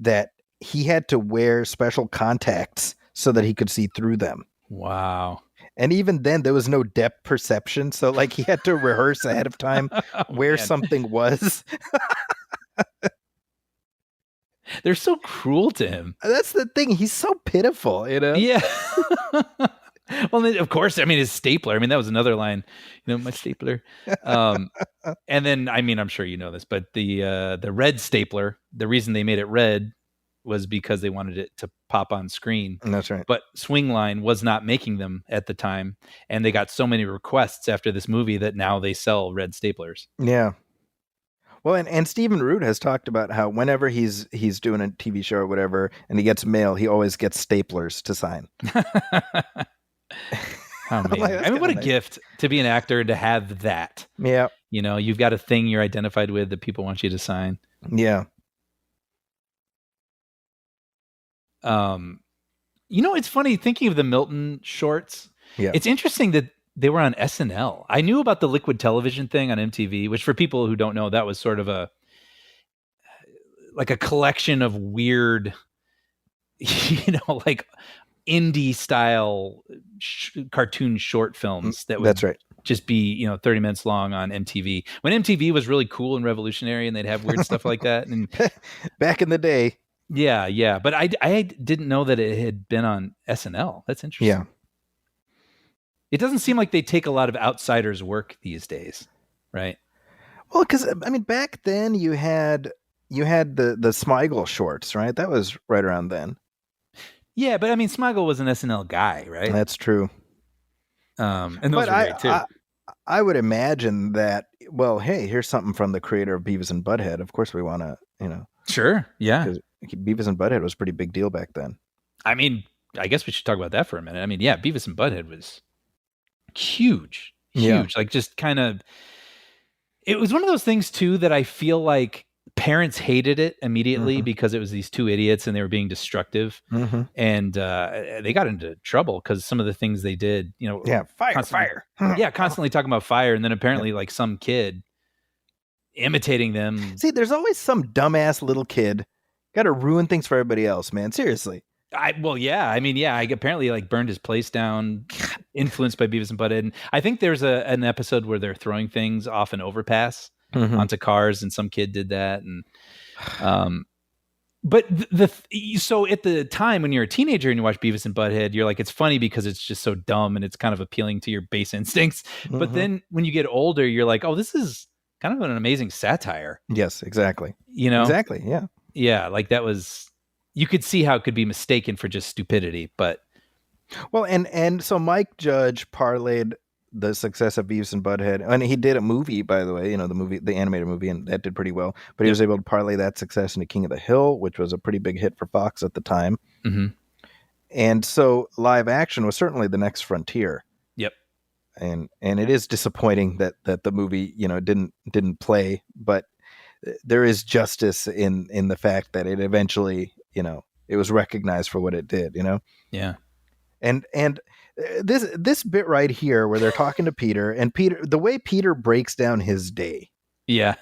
I: that he had to wear special contacts so that he could see through them.
J: Wow.
I: And even then there was no depth perception. So like he had to rehearse ahead of time where something was.
J: They're so cruel to him.
I: That's the thing. He's so pitiful, you know?
J: Yeah. Well, of course, I mean, his stapler. I mean, that was another line, you know, my stapler. And then, I mean, I'm sure you know this, but the red stapler, the reason they made it red was because they wanted it to pop on screen.
I: That's right.
J: But Swingline was not making them at the time. And they got so many requests after this movie that now they sell red staplers.
I: Yeah. Well, and Stephen Root has talked about how whenever he's doing a TV show or whatever, and he gets mail, he always gets staplers to sign.
J: How amazing. I mean, what a gift to be an actor and to have that.
I: Yeah.
J: You know, you've got a thing you're identified with that people want you to sign.
I: Yeah.
J: You know, it's funny thinking of the Milton shorts.
I: Yeah.
J: It's interesting that they were on SNL. I knew about the Liquid Television thing on MTV, which for people who don't know, that was sort of a collection of weird, you know, like indie style cartoon short films that would
I: That's right.
J: just be, you know, 30 minutes long on MTV. When MTV was really cool and revolutionary and they'd have weird stuff like that. And
I: back in the day.
J: Yeah. But I didn't know that it had been on SNL. That's interesting.
I: Yeah.
J: It doesn't seem like they take a lot of outsiders' work these days, right?
I: Well, because I mean, back then you had the Smigel shorts, right? That was right around then.
J: Yeah, but I mean, Smigel was an SNL guy, right?
I: That's true.
J: And those were great too.
I: I would imagine that. Well, hey, here's something from the creator of Beavis and Butthead. Of course, we want to, you know.
J: Sure. Yeah.
I: Because Beavis and Butthead was a pretty big deal back then.
J: I mean, I guess we should talk about that for a minute. I mean, yeah, Beavis and Butthead was huge.
I: Yeah.
J: Like just kind of, it was one of those things too that I feel like parents hated it immediately because it was these two idiots and they were being destructive. And they got into trouble because some of the things they did, you know.
I: Yeah, fire.
J: Yeah, constantly talking about fire. And then apparently like some kid imitating them.
I: See, there's always some dumbass little kid got to ruin things for everybody else, man. Seriously.
J: I apparently like burned his place down, influenced by Beavis and Butthead. And I think there's an episode where they're throwing things off an overpass onto cars, and some kid did that. And But so at the time when you're a teenager and you watch Beavis and Butthead, you're like, it's funny because it's just so dumb and it's kind of appealing to your base instincts. But then when you get older, you're like, oh, this is kind of an amazing satire.
I: Yes, exactly.
J: You know?
I: Exactly. Yeah.
J: Yeah. Like that was, you could see how it could be mistaken for just stupidity, but.
I: Well, and so Mike Judge parlayed the success of Beavis and Butthead, and he did a movie, by the way, the animated movie, and that did pretty well. But he was able to parlay that success into King of the Hill, which was a pretty big hit for Fox at the time.
J: Mm-hmm.
I: And so live action was certainly the next frontier.
J: Yep.
I: And it is disappointing that the movie, didn't play, but there is justice in the fact that it eventually, it was recognized for what it did,
J: Yeah.
I: And this bit right here where they're talking to Peter, and the way Peter breaks down his day.
J: Yeah.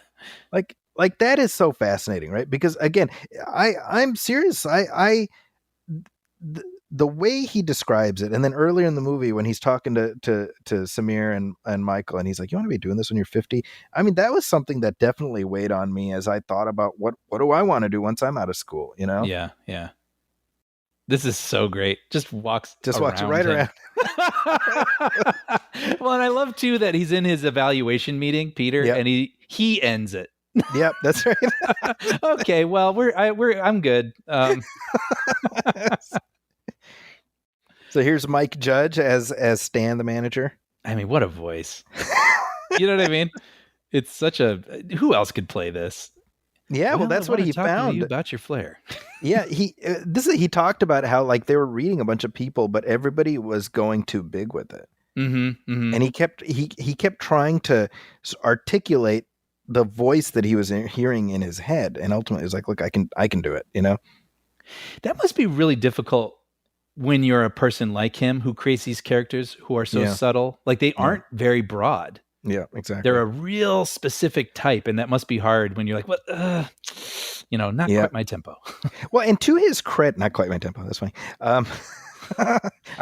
I: Like that is so fascinating, right? Because again, I'm serious. The way he describes it, and then earlier in the movie when he's talking to Samir and Michael, and he's like, "You want to be doing this when you're 50?" I mean, that was something that definitely weighed on me as I thought about what do I want to do once I'm out of school,
J: Yeah, yeah. This is so great. Just walks
I: right around.
J: Well, and I love too that he's in his evaluation meeting, Peter, and he ends it.
I: Yep, that's right.
J: Okay, well, I'm good.
I: So here's Mike Judge as Stan, the manager.
J: I mean, what a voice. You know what I mean? It's such who else could play this?
I: Yeah, well, that's what he found.
J: To you about your flair.
I: Yeah, he talked about how like they were reading a bunch of people, but everybody was going too big with it.
J: Mm-hmm, mm-hmm.
I: And he kept trying to articulate the voice that he was hearing in his head, and ultimately it was like, look, I can do it.
J: That must be really difficult when you're a person like him who creates these characters who are so subtle. Like they aren't very broad.
I: Yeah, exactly.
J: They're a real specific type, and that must be hard when you're like, what? Not quite my tempo.
I: Well, and to his credit, not quite my tempo. That's funny. I'm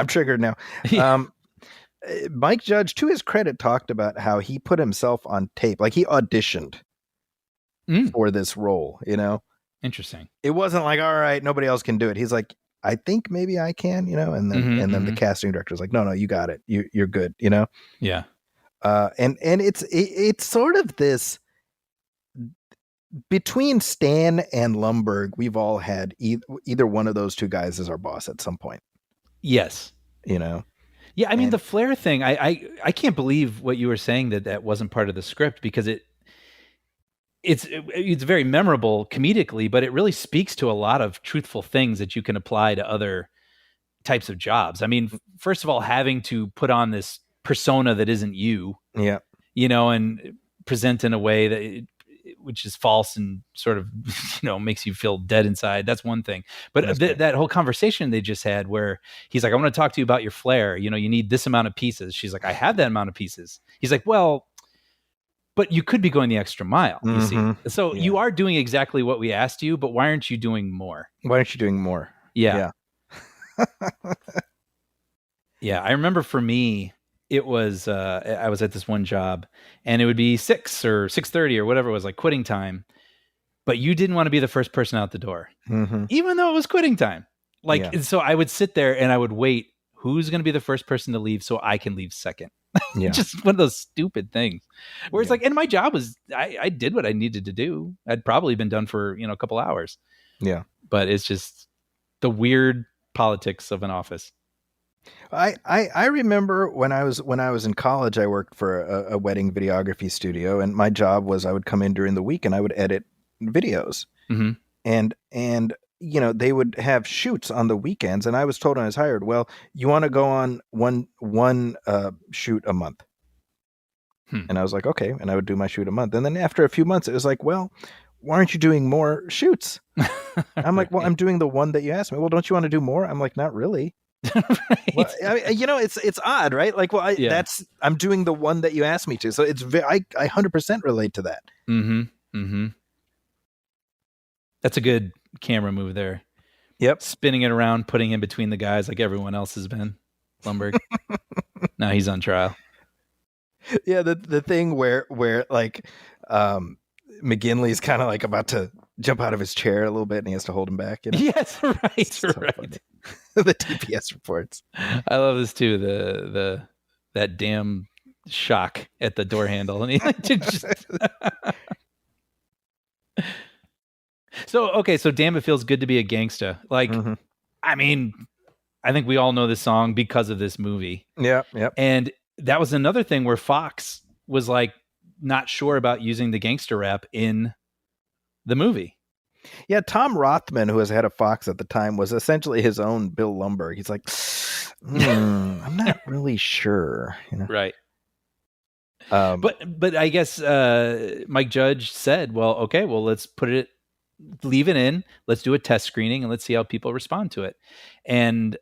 I: triggered now.
J: Yeah.
I: Mike Judge, to his credit, talked about how he put himself on tape, like he auditioned for this role.
J: Interesting.
I: It wasn't like, all right, nobody else can do it. He's like, I think maybe I can, and then the casting director's like, no, you got it. You're good.
J: Yeah.
I: And it's sort of this between Stan and Lumbergh, we've all had either one of those two guys as our boss at some point.
J: Yes.
I: Yeah,
J: I mean, the flair thing, I can't believe what you were saying that wasn't part of the script, because it's very memorable comedically, but it really speaks to a lot of truthful things that you can apply to other types of jobs. I mean, first of all, having to put on this persona that isn't you, and present in a way that which is false and sort of, makes you feel dead inside. That's one thing. But that whole conversation they just had where he's like, I want to talk to you about your flair. You need this amount of pieces. She's like, I have that amount of pieces. He's like, well, but you could be going the extra mile, you see. So you are doing exactly what we asked you, but why aren't you doing more?
I: Why aren't you doing more?
J: Yeah. Yeah. I remember for me, it was, I was at this one job and it would be 6 or 6:30 or whatever it was, like quitting time. But you didn't want to be the first person out the door, even though it was quitting time. So I would sit there and I would wait. Who's going to be the first person to leave so I can leave second? Just one of those stupid things. Where it's like, and my job was, I did what I needed to do. I'd probably been done for, a couple hours.
I: Yeah.
J: But it's just the weird politics of an office.
I: I remember when I was in college, I worked for a wedding videography studio, and my job was I would come in during the week and I would edit videos, and they would have shoots on the weekends, and I was told when I was hired, well, you want to go on one shoot a month, and I was like, okay, and I would do my shoot a month, and then after a few months, it was like, well, why aren't you doing more shoots? I'm like, well, I'm doing the one that you asked me. Well, don't you want to do more? I'm like, not really.
J: Right.
I: Well, it's odd, right? Like, well, I'm doing the one that you asked me to, so it's I 100% relate to that.
J: That's a good camera move there.
I: Yep,
J: spinning it around, putting in between the guys like everyone else has been. Lumbergh. Now he's on trial.
I: Yeah, the thing where like McGinley's kind of like about to jump out of his chair a little bit and he has to hold him back. You know?
J: Yes, right,
I: So
J: right.
I: funny. The TPS reports.
J: I love this too. That damn shock at the door handle, and he just. So damn, it feels good to be a gangsta. Like, I mean, I think we all know this song because of this movie.
I: Yeah, yep.
J: And that was another thing where Fox was like not sure about using the gangster rap in the movie.
I: Yeah, Tom Rothman, who was head of Fox at the time, was essentially his own Bill Lumbergh. He's like, I'm not really sure. You know?
J: Right. But I guess Mike Judge said, well, okay, well, let's leave it in. Let's do a test screening and let's see how people respond to it. And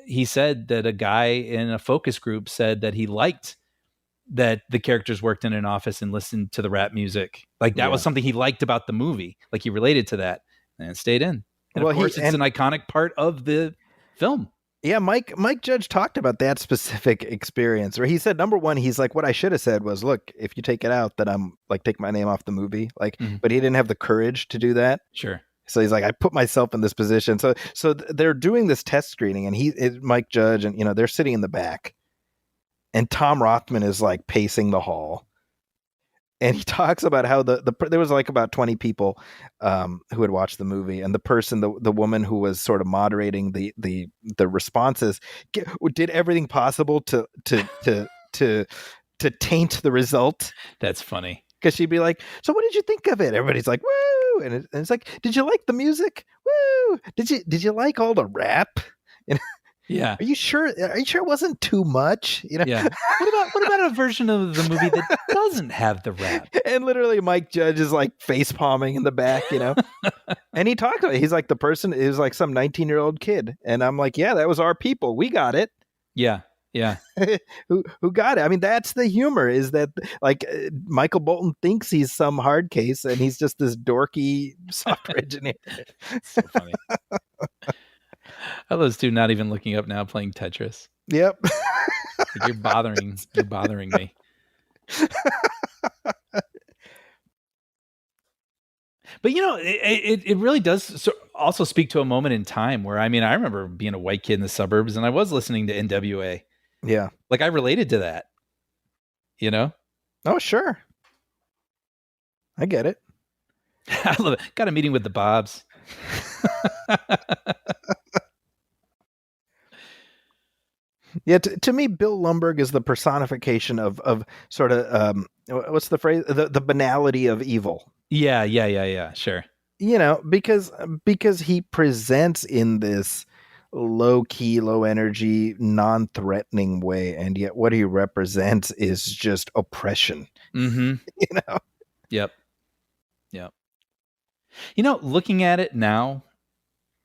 J: he said that a guy in a focus group said that he liked that the characters worked in an office and listened to the rap music. Like that was something he liked about the movie. Like he related to that and it stayed in. And of course, it's an iconic part of the film.
I: Yeah, Mike Judge talked about that specific experience where he said, number one, he's like, what I should have said was, look, if you take it out, then I'm like, take my name off the movie. Like, but he didn't have the courage to do that.
J: Sure.
I: So he's like, I put myself in this position. So they're doing this test screening and Mike Judge and, they're sitting in the back and Tom Rothman is like pacing the hall. And he talks about how there was like about 20 people who had watched the movie, and the person, the woman who was sort of moderating the responses, did everything possible to taint the result.
J: That's funny
I: because she'd be like, "So what did you think of it?" Everybody's like, "Woo!" and it's like, "Did you like the music? Woo! Did you like all the rap?"
J: Yeah.
I: Are you sure it wasn't too much?
J: Yeah. What about a version of the movie that doesn't have the rap?
I: And literally Mike Judge is like face palming in the back, And he talked about it. He's like, the person is like some 19-year-old kid. And I'm like, yeah, that was our people. We got it.
J: Yeah. Yeah.
I: Who got it? I mean, that's the humor, is that like Michael Bolton thinks he's some hard case and he's just this dorky software engineer.
J: So funny. I love those two not even looking up now, playing Tetris.
I: Yep.
J: Like, you're bothering me. But it really does also speak to a moment in time where, I mean, I remember being a white kid in the suburbs and I was listening to NWA.
I: Yeah.
J: Like I related to that,
I: Oh, sure. I get it.
J: I love it. Got a meeting with the Bobs.
I: Yeah, to me, Bill Lumbergh is the personification of sort of what's the phrase? The banality of evil.
J: Yeah. Sure.
I: Because he presents in this low key, low energy, non-threatening way, and yet what he represents is just oppression.
J: Mm-hmm. Yep. Looking at it now,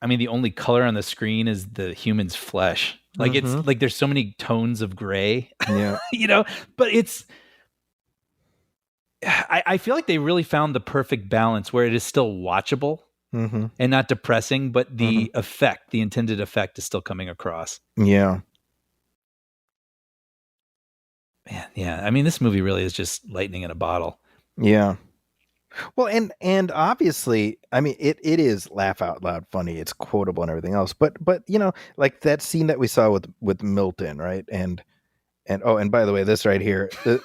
J: I mean, the only color on the screen is the human's flesh. Like it's like there's so many tones of gray.
I: Yeah.
J: But I feel like they really found the perfect balance where it is still watchable and not depressing, but the effect, the intended effect, is still coming across.
I: Yeah.
J: Man, yeah. I mean, this movie really is just lightning in a bottle.
I: Yeah. Well, and obviously, I mean, it is laugh out loud funny. It's quotable and everything else. But like that scene that we saw with Milton, right? And by the way, this right here, I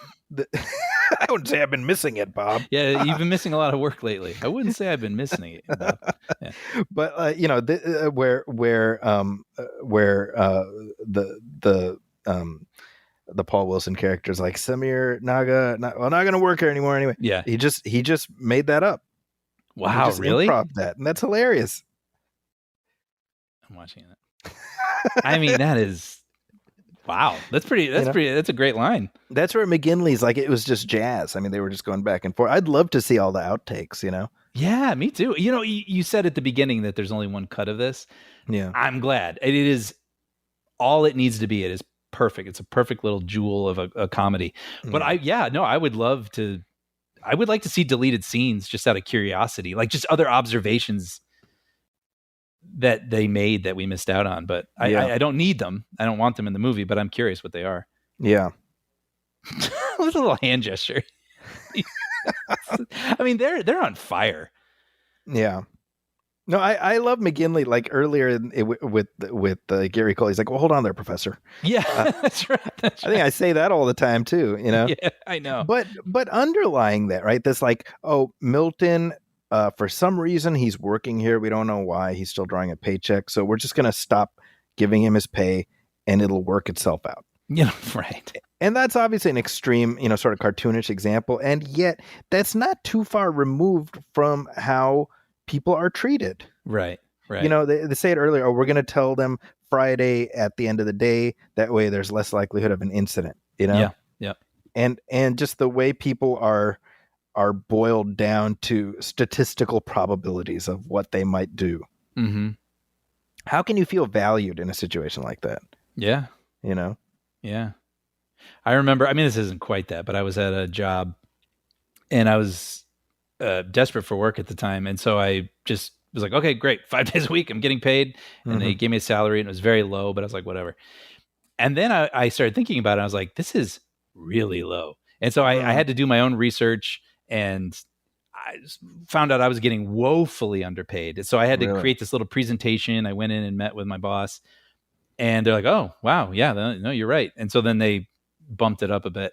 I: wouldn't say I've been missing it, Bob.
J: Yeah, you've been missing a lot of work lately. I wouldn't say I've been missing it, Bob. Yeah.
I: But where the Paul Wilson character is like, Samir Naga, not going to work here anymore anyway.
J: Yeah.
I: He just made that up.
J: Wow, really?
I: Improv that, and that's hilarious.
J: I'm watching it. I mean, that is, wow. That's a great line.
I: That's where McGinley's like, it was just jazz. I mean, they were just going back and forth. I'd love to see all the outtakes,
J: Yeah, me too. You said at the beginning that there's only one cut of this.
I: Yeah.
J: I'm glad. It is all it needs to be. It is perfect. It's a perfect little jewel of a comedy. But I would like to see deleted scenes just out of curiosity, like just other observations that they made that we missed out on. But I don't need them. I don't want them in the movie, but I'm curious what they are.
I: Yeah.
J: With a little hand gesture. I mean, they're on fire.
I: Yeah. No, I love McGinley. Like earlier with Gary Cole, he's like, "Well, hold on there, Professor."
J: Yeah, that's right. That's
I: I think I say that all the time too. You know.
J: Yeah, I know.
I: But underlying that, right? This like, oh, Milton. For some reason, he's working here. We don't know why. He's still drawing a paycheck, so we're just gonna stop giving him his pay, and it'll work itself out.
J: Yeah, right.
I: And that's obviously an extreme, sort of cartoonish example, and yet that's not too far removed from how people are treated.
J: Right. Right.
I: They say it earlier. Oh, we're going to tell them Friday at the end of the day. That way, there's less likelihood of an incident.
J: Yeah. Yeah.
I: And just the way people are boiled down to statistical probabilities of what they might do.
J: Mm-hmm.
I: How can you feel valued in a situation like that?
J: Yeah. Yeah. I remember, I mean, this isn't quite that, but I was at a job and I was desperate for work at the time. And so I just was like, okay, great. 5 days a week, I'm getting paid. And they gave me a salary and it was very low, but I was like, whatever. And then I started thinking about it. I was like, this is really low. And so I had to do my own research and I found out I was getting woefully underpaid. So I had to create this little presentation. I went in and met with my boss and they're like, oh, wow. Yeah, no, you're right. And so then they bumped it up a bit.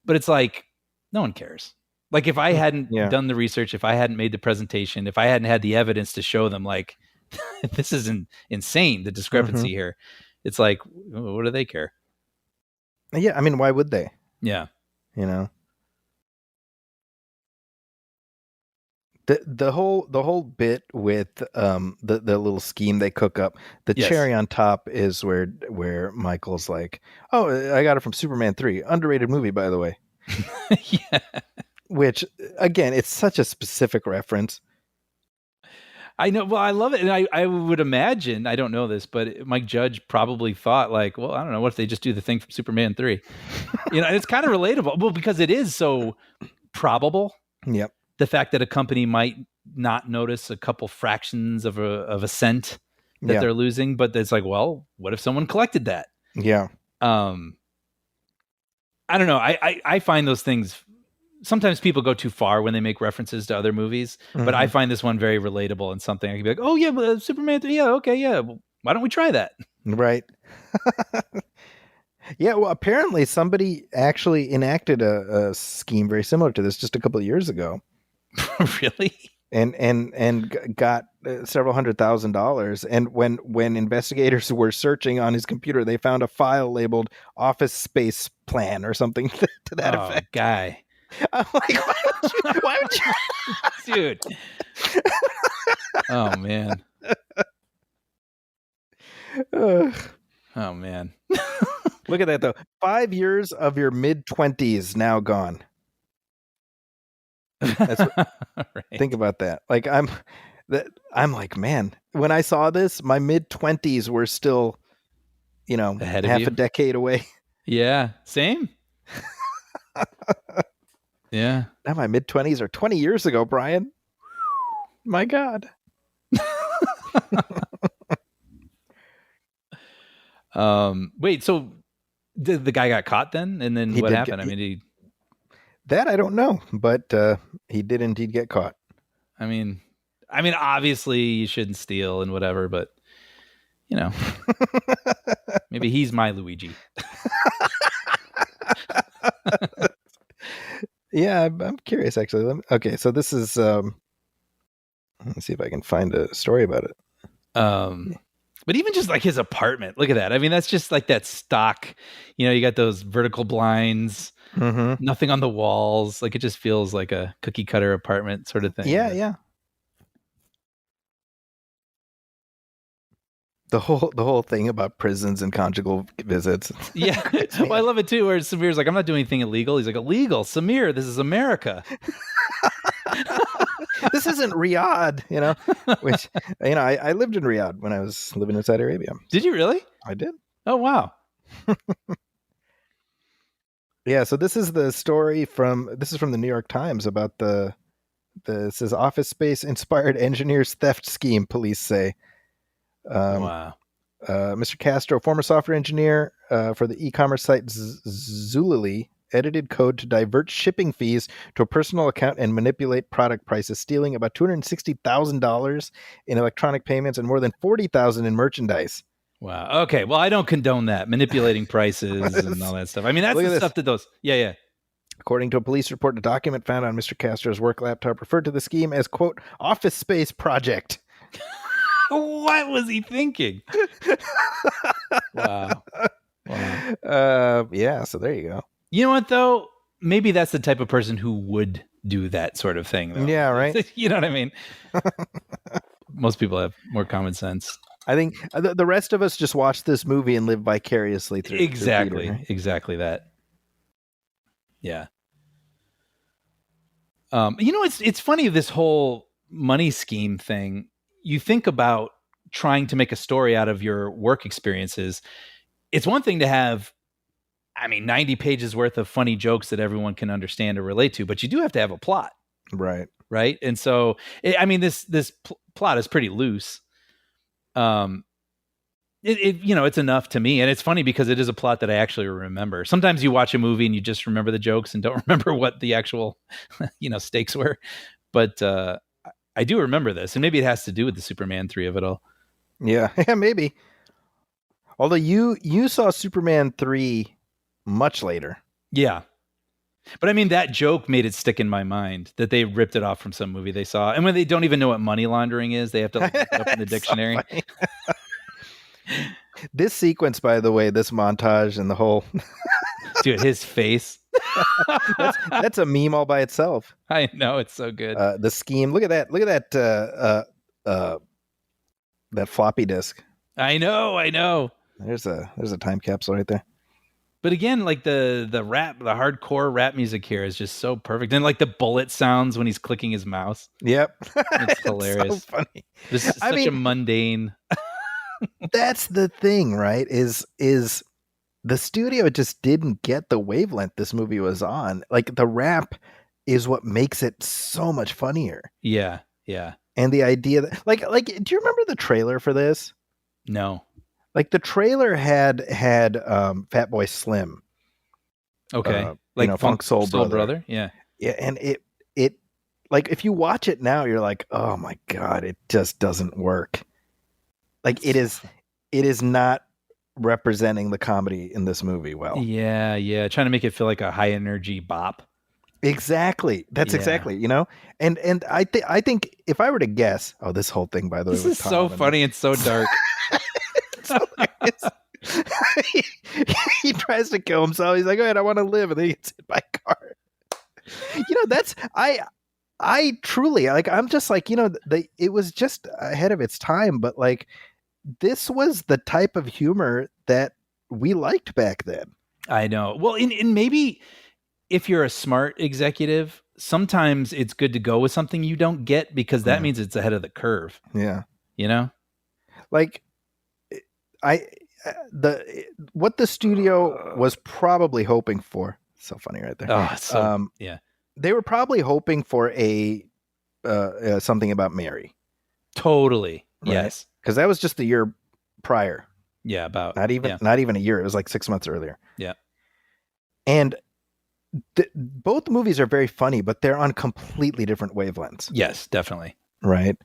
J: But it's like, no one cares. Like if I hadn't done the research, if I hadn't made the presentation, if I hadn't had the evidence to show them like, this is insane, the discrepancy here. It's like, what do they care?
I: Yeah. I mean, why would they?
J: Yeah.
I: The whole bit with the little scheme they cook up, the cherry on top is where Michael's like, oh, I got it from Superman 3, underrated movie, by the way.
J: Yeah.
I: Which again, it's such a specific reference.
J: I know. Well, I love it. And I would imagine, I don't know this, but Mike Judge probably thought like, well, I don't know, what if they just do the thing from Superman 3? It's kind of relatable. Well, because it is so probable.
I: Yep.
J: The fact that a company might not notice a couple fractions of a cent that they're losing, but it's like, well, what if someone collected that?
I: Yeah.
J: I don't know. I find those things, sometimes people go too far when they make references to other movies, but I find this one very relatable and something I can be like, oh yeah, but Superman 3, yeah, okay, yeah. Well, why don't we try that?
I: Right. Yeah, well, apparently somebody actually enacted a scheme very similar to this just a couple of years ago.
J: Really?
I: And got several $100,000. And when investigators were searching on his computer, they found a file labeled "Office Space Plan" or something to that effect.
J: Guy.
I: I'm like, why would you?
J: Dude. Oh man. Oh man.
I: Look at that though. 5 years of your mid-20s now gone. That's what,
J: right.
I: Think about that. Like I'm like, man, when I saw this, my mid-20s were still,
J: ahead of
I: half
J: you?
I: a decade away.
J: Yeah, same. Yeah.
I: Now my mid-20s are 20 years ago, Brian. My God.
J: Wait, so the guy got caught then? And then what happened?
I: That I don't know, but he did indeed get caught.
J: I mean, obviously you shouldn't steal and whatever, but maybe he's my Luigi.
I: Yeah, I'm curious actually. Okay, so this is let's see if I can find a story about it.
J: But even just like his apartment, look at that. I mean, that's just like that stock, you got those vertical blinds, nothing on the walls. Like it just feels like a cookie cutter apartment sort of thing.
I: Yeah. The whole thing about prisons and conjugal visits.
J: Yeah. Well, I love it too, where Samir's like, I'm not doing anything illegal. He's like, illegal? Samir, this is America.
I: This isn't Riyadh, which, I lived in Riyadh when I was living in Saudi Arabia. Did
J: you really?
I: I did.
J: Oh, wow.
I: Yeah. So this is the story from the New York Times about it says office space inspired engineers theft scheme, police say.
J: Wow.
I: Mr. Castro, former software engineer for the e-commerce site Zulily, edited code to divert shipping fees to a personal account and manipulate product prices, stealing about $260,000 in electronic payments and more than $40,000 in merchandise.
J: Wow. Okay. Well, I don't condone that, manipulating prices and all that stuff. I mean, that's
I: Look at
J: the
I: this.
J: stuff that those. Yeah.
I: According to a police report, a document found on Mr. Castro's work laptop referred to the scheme as, quote, office space project.
J: What was he thinking? Wow.
I: Yeah, so there you go.
J: You know what, though? Maybe that's the type of person who would do that sort of thing, though.
I: Yeah, right?
J: You know what I mean? Most people have more common sense.
I: I think the rest of us just watch this movie and live vicariously through
J: Exactly.
I: Peter, right?
J: Exactly that. Yeah. It's funny, this whole money scheme thing. You think about trying to make a story out of your work experiences. It's one thing to have, 90 pages worth of funny jokes that everyone can understand or relate to, but you do have to have a plot.
I: Right.
J: Right. And so, this plot is pretty loose. It's enough to me. And it's funny because it is a plot that I actually remember. Sometimes you watch a movie and you just remember the jokes and don't remember what the actual, stakes were. But I do remember this. And maybe it has to do with the Superman 3 of it all.
I: Yeah, maybe. Although you saw Superman 3 much later.
J: Yeah. But that joke made it stick in my mind that they ripped it off from some movie they saw. And when they don't even know what money laundering is, they have to look it up in the dictionary.
I: So this sequence, by the way, this montage and the whole
J: dude, his face.
I: that's a meme all by itself.
J: I know, it's so good.
I: The scheme. Look at that. That floppy disk.
J: I know.
I: There's a time capsule right there.
J: But again, like the hardcore rap music here is just so perfect. And like the bullet sounds when he's clicking his mouse.
I: Yep.
J: It's hilarious.
I: It's so funny.
J: This is such a mundane.
I: That's the thing, right? Is the studio just didn't get the wavelength this movie was on. Like the rap is what makes it so much funnier.
J: Yeah.
I: And the idea that like do you remember the trailer for this?
J: No.
I: Like the trailer had Fatboy Slim.
J: Okay.
I: Funk Soul
J: Brother. Yeah.
I: Yeah, and it like if you watch it now, you're like, oh my God, it just doesn't work. Like it is not representing the comedy in this movie well.
J: Yeah. Trying to make it feel like a high energy bop.
I: Exactly. That's exactly, And I think if I were to guess, this whole thing, by the way,
J: this is so funny and so dark.
I: He tries to kill himself. He's like, "All right, I want to live," and then he gets hit by a car. That's I truly like. I'm just like, it was just ahead of its time, but like, this was the type of humor that we liked back then.
J: I know. Well, and maybe if you're a smart executive, sometimes it's good to go with something you don't get because that means it's ahead of the curve.
I: Yeah.
J: Like
I: what the studio was probably hoping for. So funny right there.
J: Oh, so yeah.
I: They were probably hoping for a something about Mary.
J: Totally.
I: Right?
J: Yes.
I: Because that was just the year prior.
J: Yeah, about
I: not even a year. It was like 6 months earlier.
J: Yeah.
I: And both movies are very funny, but they're on completely different wavelengths.
J: Yes, definitely.
I: Right.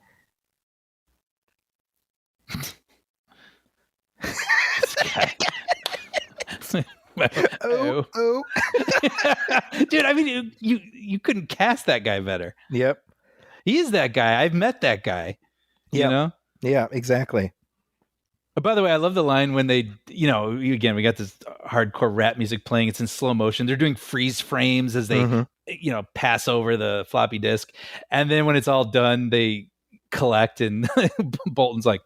I: Oh.
J: Dude, you couldn't cast that guy better.
I: Yep.
J: He is that guy. I've met that guy.
I: Yeah. Yeah, exactly.
J: By the way, I love the line when they, again, we got this hardcore rap music playing. It's in slow motion. They're doing freeze frames as they, pass over the floppy disk. And then when it's all done, they collect and Bolton's like,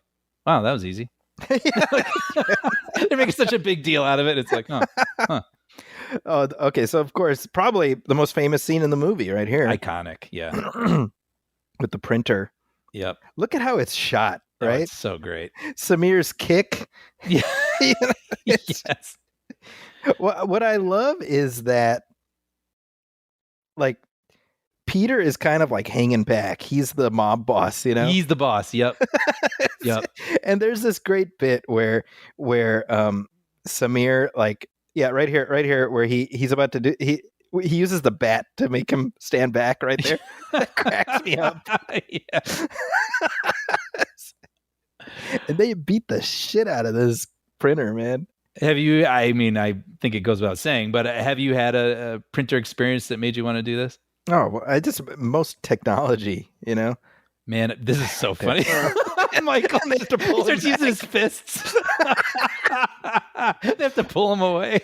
J: wow, that was easy. They're making such a big deal out of it. It's like, huh.
I: Oh, okay. So, of course, probably the most famous scene in the movie right here.
J: Iconic. Yeah.
I: With the printer.
J: Yep.
I: Look at how it's shot. Right?
J: Oh, it's so great.
I: Samir's kick.
J: Yeah. Yes.
I: What I love is that, like, Peter is kind of like hanging back. He's the mob boss,
J: He's the boss. Yep. Yep.
I: And there's this great bit where Samir like Yeah, right here, where he's about to do he uses the bat to make him stand back right there. That cracks me up.
J: Yeah.
I: And they beat the shit out of this printer, man.
J: Have you? I mean, I think it goes without saying, but have you had a printer experience that made you want to do this?
I: Oh, well, I just most technology, you know.
J: Man, this is so funny.
I: Michael needs to pull
J: He starts using his fists. They have to pull him away.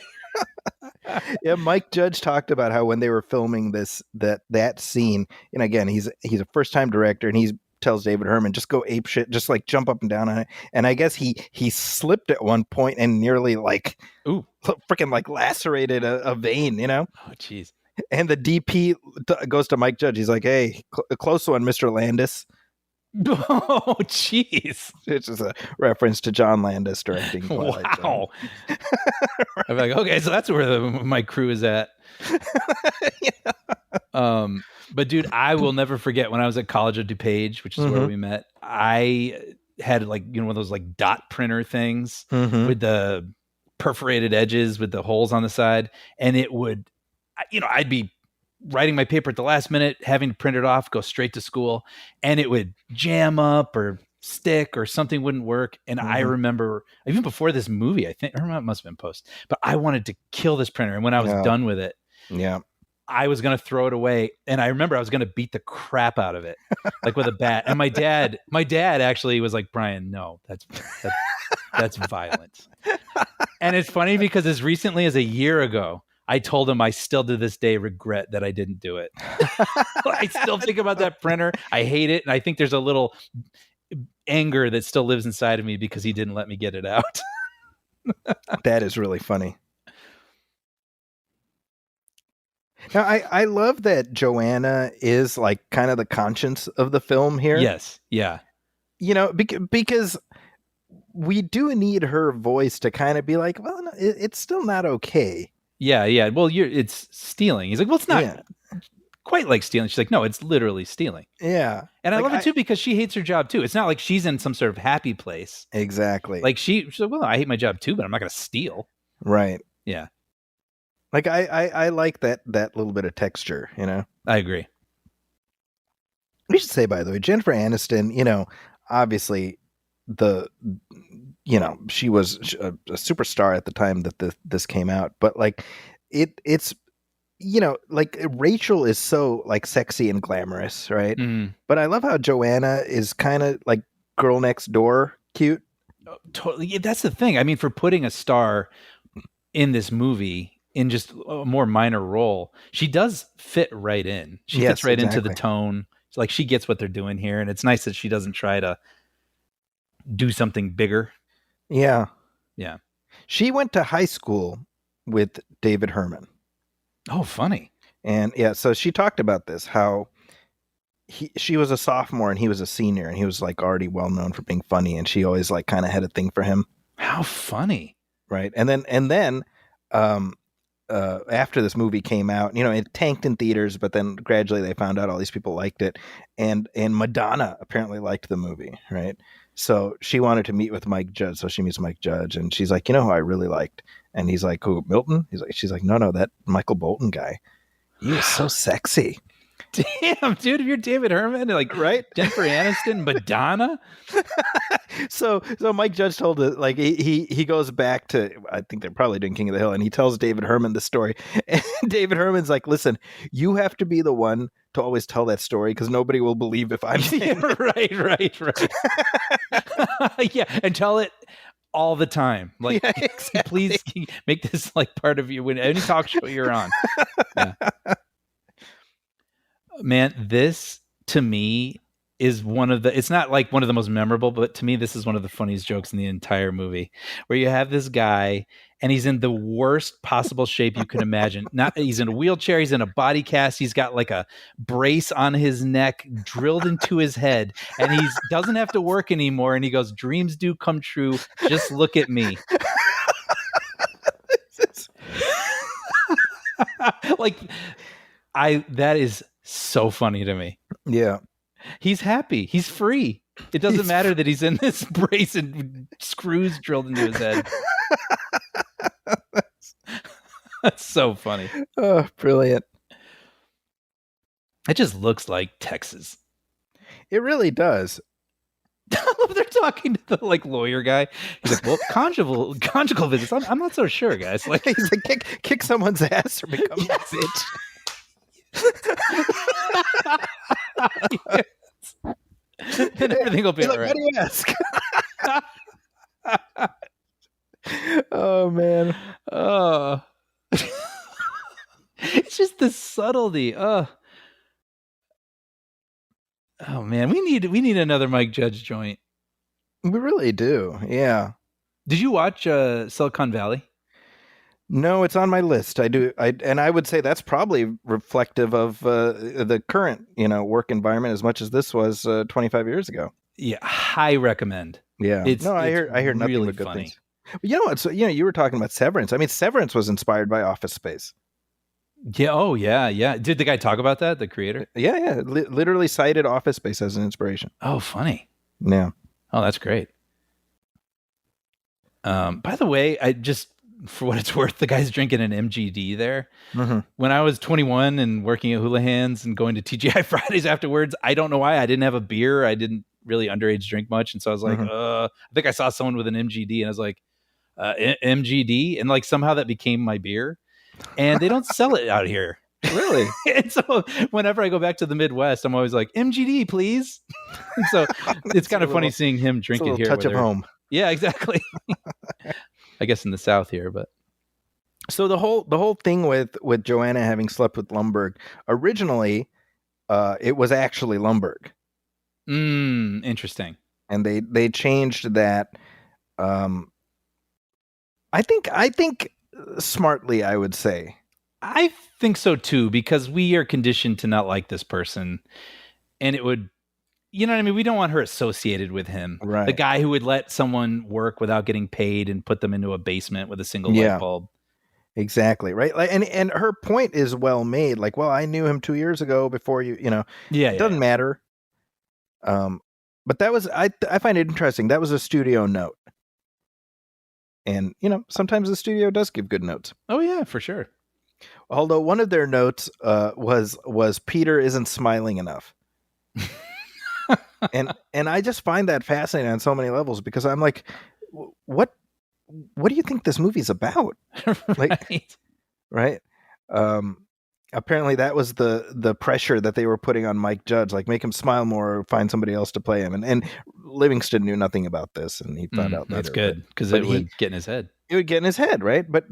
I: Yeah, Mike Judge talked about how when they were filming that scene, and again, he's a first time director, and he tells David Herman, just go ape shit, just like jump up and down on it. And I guess he slipped at one point and nearly like freaking like lacerated a vein, you know?
J: Oh, jeez.
I: And the DP goes to Mike Judge. He's like, "Hey, close one, Mr. Landis."
J: Oh, jeez.
I: Which is a reference to John Landis directing Twilight Zone.
J: Wow. I'm like, okay, so that's where my crew is at.
I: Yeah.
J: But dude, I will never forget when I was at College of DuPage, which is where we met. I had like, you know, one of those like dot printer things with the perforated edges with the holes on the side. And it would, you know, I'd be writing my paper at the last minute, having to print it off, go straight to school, and it would jam up or stick or something wouldn't work. And I remember even before this movie, I think, or it must have been post, but I wanted to kill this printer. And when I was done with it, I was going to throw it away. And I remember I was going to beat the crap out of it, like with a bat. And my dad actually was like, "Brian, no, that's violence." And it's funny because as recently as a year ago, I told him I still to this day regret that I didn't do it. I still think about that printer. I hate it. And I think there's a little anger that still lives inside of me because he didn't let me get it out.
I: That is really funny. Now, I love that Joanna is like kind of the conscience of the film here.
J: Yes. Yeah.
I: You know, because we do need her voice to kind of be like, well, no, it's still not okay.
J: Yeah. Yeah. Well, it's stealing. He's like, well, it's not quite like stealing. She's like, no, it's literally stealing.
I: Yeah.
J: And I love it too because she hates her job too. It's not like she's in some sort of happy place.
I: Exactly.
J: Like she's like, well, I hate my job too, but I'm not going to steal.
I: Right.
J: Yeah.
I: Like I like that little bit of texture, you know?
J: I agree.
I: We should say, by the way, Jennifer Aniston, you know, obviously she was a superstar at the time that this came out, but like it's, you know, like Rachel is so like sexy and glamorous, right? But I love how Joanna is kind of like girl next door cute.
J: Totally. Yeah, that's the thing. I mean, for putting a star in this movie in just a more minor role, she does fit right in. She fits right into the tone. It's like she gets what they're doing here. And it's nice that she doesn't try to do something bigger.
I: Yeah.
J: Yeah.
I: She went to high school with David Herman.
J: Oh, funny.
I: And yeah, so she talked about this, how she was a sophomore and he was a senior, and he was like already well known for being funny, and she always like kind of had a thing for him.
J: How funny. Right.
I: And then after this movie came out, you know, it tanked in theaters, but then gradually they found out all these people liked it, and Madonna apparently liked the movie, right? So she wanted to meet with Mike Judge, so she meets Mike Judge, and she's like, you know who I really liked? And he's like, who, Milton? She's like, no, that Michael Bolton guy. He was so sexy.
J: Damn, dude, if you're David Herman, like, right? Jennifer Aniston, Madonna.
I: So Mike Judge told it, like, he goes back to, I think they're probably doing King of the Hill, and he tells David Herman the story. And David Herman's like, listen, you have to be the one to always tell that story because nobody will believe if I'm saying
J: right. Yeah, and tell it all the time. Like,
I: yeah, exactly.
J: Please make this like part of you when any talk show you're on. Yeah. Man, this to me is it's not like one of the most memorable, but to me, this is one of the funniest jokes in the entire movie, where you have this guy and he's in the worst possible shape you can imagine. He's in a wheelchair, he's in a body cast, he's got like a brace on his neck drilled into his head, and he doesn't have to work anymore. And he goes, dreams do come true. Just look at me. That is so funny to me.
I: Yeah.
J: He's happy. He's free. It doesn't matter that he's in this brace and screws drilled into his head. That's so funny.
I: Oh, brilliant.
J: It just looks like Texas.
I: It really does.
J: They're talking to the like lawyer guy. He's like, "Well, conjugal visits. I'm not so sure, guys." Like,
I: He's like, kick someone's ass or become a bitch.
J: Then everything will be
I: He's
J: all
I: like,
J: right.
I: what do you ask? Oh man.
J: Oh, it's just the subtlety. Oh man, we need another Mike Judge joint.
I: We really do. Yeah.
J: Did you watch Silicon Valley?
I: No, it's on my list. I would say that's probably reflective of the current, work environment as much as this was 25 years ago.
J: Yeah, high recommend.
I: Yeah. I hear nothing
J: really
I: but good
J: funny.
I: things. But you know what? So, you were talking about Severance. I mean, Severance was inspired by Office Space.
J: Yeah. Oh, yeah. Did the guy talk about that? The creator?
I: Yeah. Literally cited Office Space as an inspiration.
J: Oh, funny.
I: Yeah.
J: Oh, that's great. By the way, I just, for what it's worth, the guy's drinking an MGD there.
I: Mm-hmm.
J: When I was 21 and working at Houlihan's and going to TGI Fridays afterwards, I don't know why I didn't have a beer. I didn't really underage drink much. And so I was like, I think I saw someone with an MGD and I was like, MGD? And like somehow that became my beer. And they don't sell it out here.
I: Really?
J: And so whenever I go back to the Midwest, I'm always like, MGD, please. And so it's kind of funny seeing him drink it here.
I: Touch of home.
J: Yeah, exactly. I guess in the South here, but
I: so the whole thing with Joanna having slept with Lumberg, originally, it was actually Lumberg.
J: Interesting.
I: And they changed that. I think smartly, I would say.
J: I think so too, because we are conditioned to not like this person, and it would. You know what I mean? We don't want her associated with him.
I: Right.
J: The guy who would let someone work without getting paid and put them into a basement with a single light bulb.
I: Exactly. Right. Like, and her point is well made. Like, well, I knew him 2 years ago before you, it doesn't matter. But that was, I find it interesting. That was a studio note. And, sometimes the studio does give good notes.
J: Oh yeah, for sure.
I: Although one of their notes was Peter isn't smiling enough. and I just find that fascinating on so many levels because I'm like, what do you think this movie's about? Like, right? Apparently that was the pressure that they were putting on Mike Judge, like make him smile more or find somebody else to play him. And Livingston knew nothing about this, and he found out later.
J: That's good because it would get in his head.
I: It would get in his head, right? But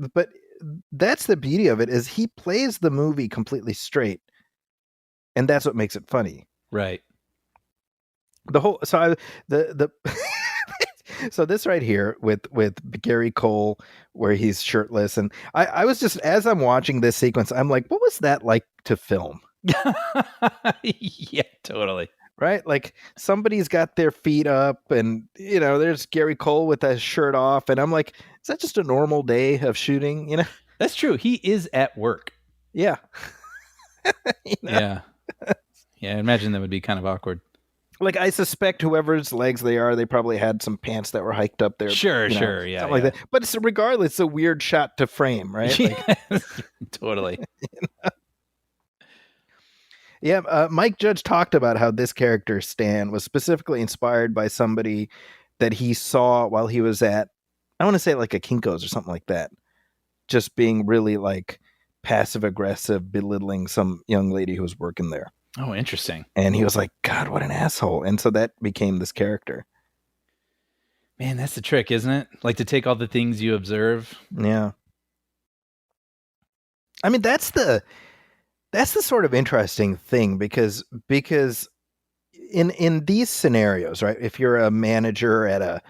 I: that's the beauty of it is he plays the movie completely straight, and that's what makes it funny,
J: right?
I: So this right here with Gary Cole where he's shirtless, and I was just, as I'm watching this sequence, I'm like, what was that like to film?
J: Yeah, totally.
I: Right? Like somebody's got their feet up and there's Gary Cole with his shirt off, and I'm like, is that just a normal day of shooting?
J: That's true. He is at work.
I: Yeah.
J: Yeah. I imagine that would be kind of awkward.
I: Like, I suspect whoever's legs they are, they probably had some pants that were hiked up there.
J: Sure, yeah.
I: Something like that. But regardless, it's a weird shot to frame, right?
J: Like, totally.
I: Yeah, Mike Judge talked about how this character, Stan, was specifically inspired by somebody that he saw while he was at, I want to say like a Kinko's or something like that. Just being really like passive-aggressive, belittling some young lady who was working there.
J: Oh, interesting.
I: And he was like, God, what an asshole. And so that became this character.
J: Man, that's the trick, isn't it? Like to take all the things you observe.
I: Yeah. I mean, that's the sort of interesting thing because in these scenarios, right? If you're a manager at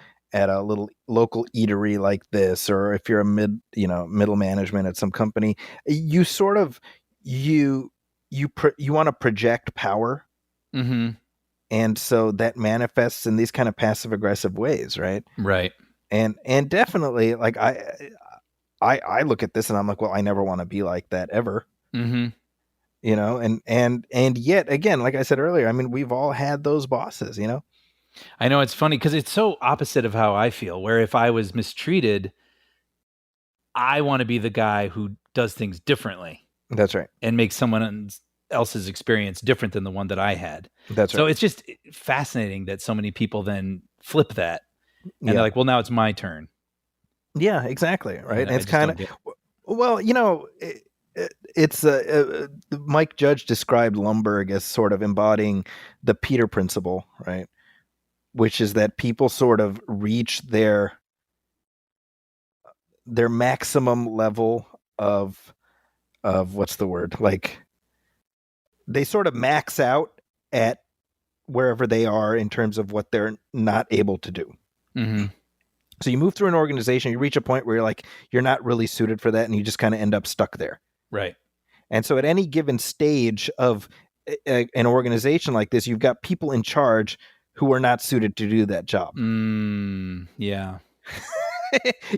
I: a little local eatery like this, or if you're a middle management at some company, you sort of, you want to project power.
J: Mm-hmm.
I: And so that manifests in these kind of passive aggressive ways. Right.
J: Right.
I: And definitely like I look at this and I'm like, well, I never want to be like that ever.
J: Mm-hmm.
I: And yet again, like I said earlier, I mean, we've all had those bosses,
J: I know, it's funny because it's so opposite of how I feel, where if I was mistreated, I want to be the guy who does things differently
I: That's right.
J: and makes someone else's experience different than the one that I had.
I: That's right.
J: So it's just fascinating that so many people then flip that and they're like, well, now it's my turn.
I: Yeah, exactly. Right.
J: And
I: And
J: I
I: it's
J: just
I: kind
J: don't
I: of,
J: get-
I: well, it's Mike Judge described Lumbergh as sort of embodying the Peter principle, right? Which is that people sort of reach their maximum level of what's the word? Like they sort of max out at wherever they are in terms of what they're not able to do.
J: Mhm.
I: So you move through an organization, you reach a point where you're not really suited for that, and you just kind of end up stuck there.
J: Right.
I: And so at any given stage of an organization like this, you've got people in charge who are not suited to do that job.
J: Yeah.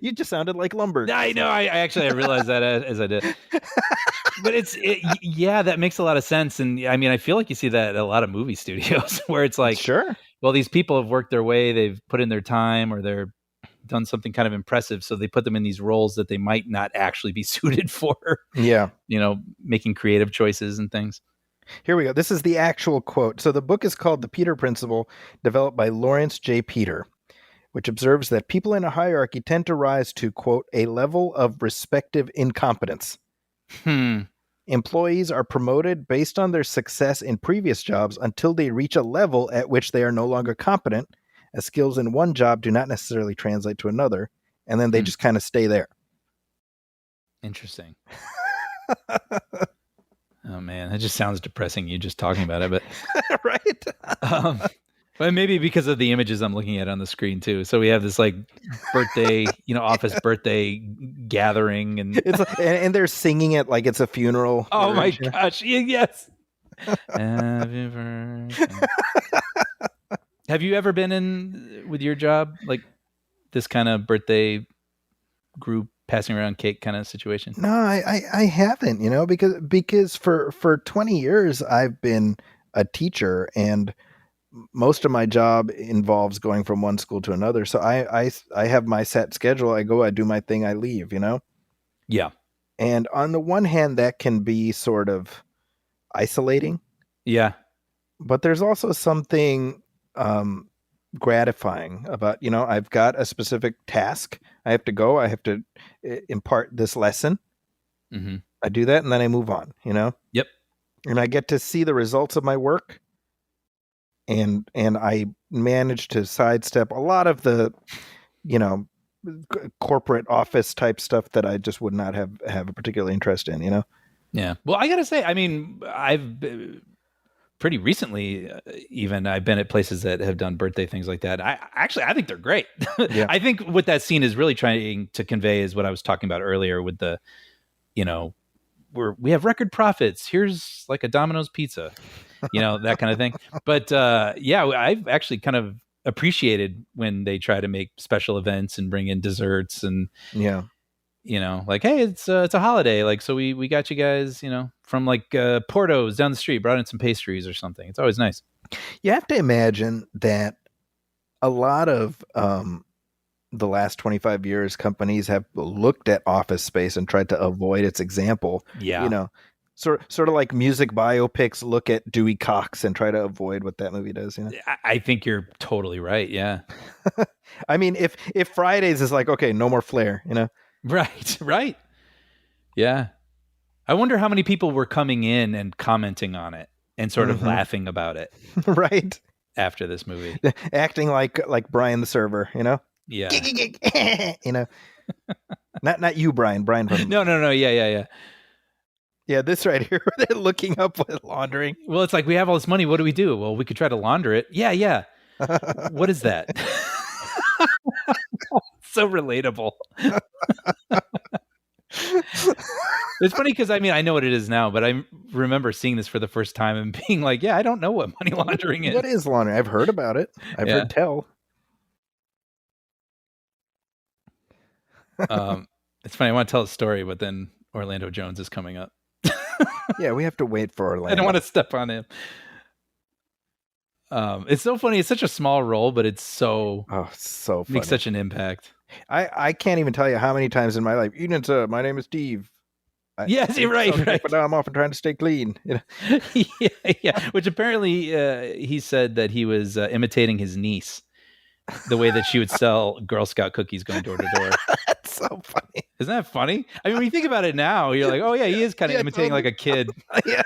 I: You just sounded like Lumbergh.
J: I know. I realized that as I did. But yeah, that makes a lot of sense. And I mean, I feel like you see that at a lot of movie studios where it's like,
I: sure,
J: well, these people have worked their way, they've put in their time, or they're done something kind of impressive. So they put them in these roles that they might not actually be suited for.
I: Yeah.
J: Making creative choices and things.
I: Here we go. This is the actual quote. So the book is called The Peter Principle, developed by Lawrence J. Peter, which observes that people in a hierarchy tend to rise to, quote, a level of respective incompetence. Employees are promoted based on their success in previous jobs until they reach a level at which they are no longer competent, as skills in one job do not necessarily translate to another, and then they just kind of stay there.
J: Interesting. Oh man, that just sounds depressing. You just talking about it, but
I: right.
J: But maybe because of the images I'm looking at on the screen too. So we have this like birthday, office birthday gathering, and
I: and they're singing it like it's a funeral.
J: Oh my gosh! Yes. Happy birthday. Have you ever been in with your job like this kind of birthday group passing around cake kind of situation?
I: No, I haven't. Because for 20 years I've been a teacher, and most of my job involves going from one school to another. So I have my set schedule. I go, I do my thing, I leave,
J: Yeah.
I: And on the one hand, that can be sort of isolating.
J: Yeah.
I: But there's also something gratifying about, I've got a specific task. I have to go. I have to impart this lesson.
J: Mm-hmm.
I: I do that and then I move on,
J: Yep.
I: And I get to see the results of my work. And I managed to sidestep a lot of the, corporate office type stuff that I just would not have a particular interest in,
J: Yeah. Well, I got to say, I mean, I've pretty recently, even I've been at places that have done birthday things like that. I think they're great.
I: Yeah.
J: I think what that scene is really trying to convey is what I was talking about earlier with the, we have record profits. Here's like a Domino's pizza. That kind of thing. But yeah, I've actually kind of appreciated when they try to make special events and bring in desserts and like, hey, it's a holiday, like, so we got you guys, from like Porto's down the street, brought in some pastries or something. It's always nice.
I: You have to imagine that a lot of the last 25 years, companies have looked at office space and tried to avoid its example.
J: Yeah.
I: Sort of like music biopics look at Dewey Cox and try to avoid what that movie does.
J: I think you're totally right. Yeah.
I: I mean, if Fridays is like, okay, no more flair,
J: Right. Yeah. I wonder how many people were coming in and commenting on it and sort of laughing about it.
I: Right.
J: After this movie.
I: Acting like Brian the server,
J: Yeah.
I: Not you, Brian. Brian from
J: No. Yeah.
I: Yeah, this right here, they're looking up with laundering.
J: Well, it's like, we have all this money. What do we do? Well, we could try to launder it. Yeah. What is that? So relatable. It's funny because, I mean, I know what it is now, but I remember seeing this for the first time and being like, yeah, I don't know what money laundering is.
I: What is laundering? I've heard about it. I've heard tell.
J: It's funny. I want to tell a story, but then Orlando Jones is coming up.
I: Yeah, we have to wait for Orlando.
J: I don't want to step on him. It's so funny. It's such a small role, but it's so
I: funny.
J: Makes such an impact.
I: I can't even tell you how many times in my life, my name is Steve.
J: Yes, you're right,
I: okay,
J: right.
I: but now I'm often trying to stay clean. You know?
J: Yeah. Which apparently he said that he was imitating his niece, the way that she would sell Girl Scout cookies going door to door.
I: That's so funny.
J: Isn't that funny? I mean, when you think about it now, you're like, oh yeah, he is kind of
I: Yeah,
J: imitating
I: totally.
J: like a kid.
I: Yeah.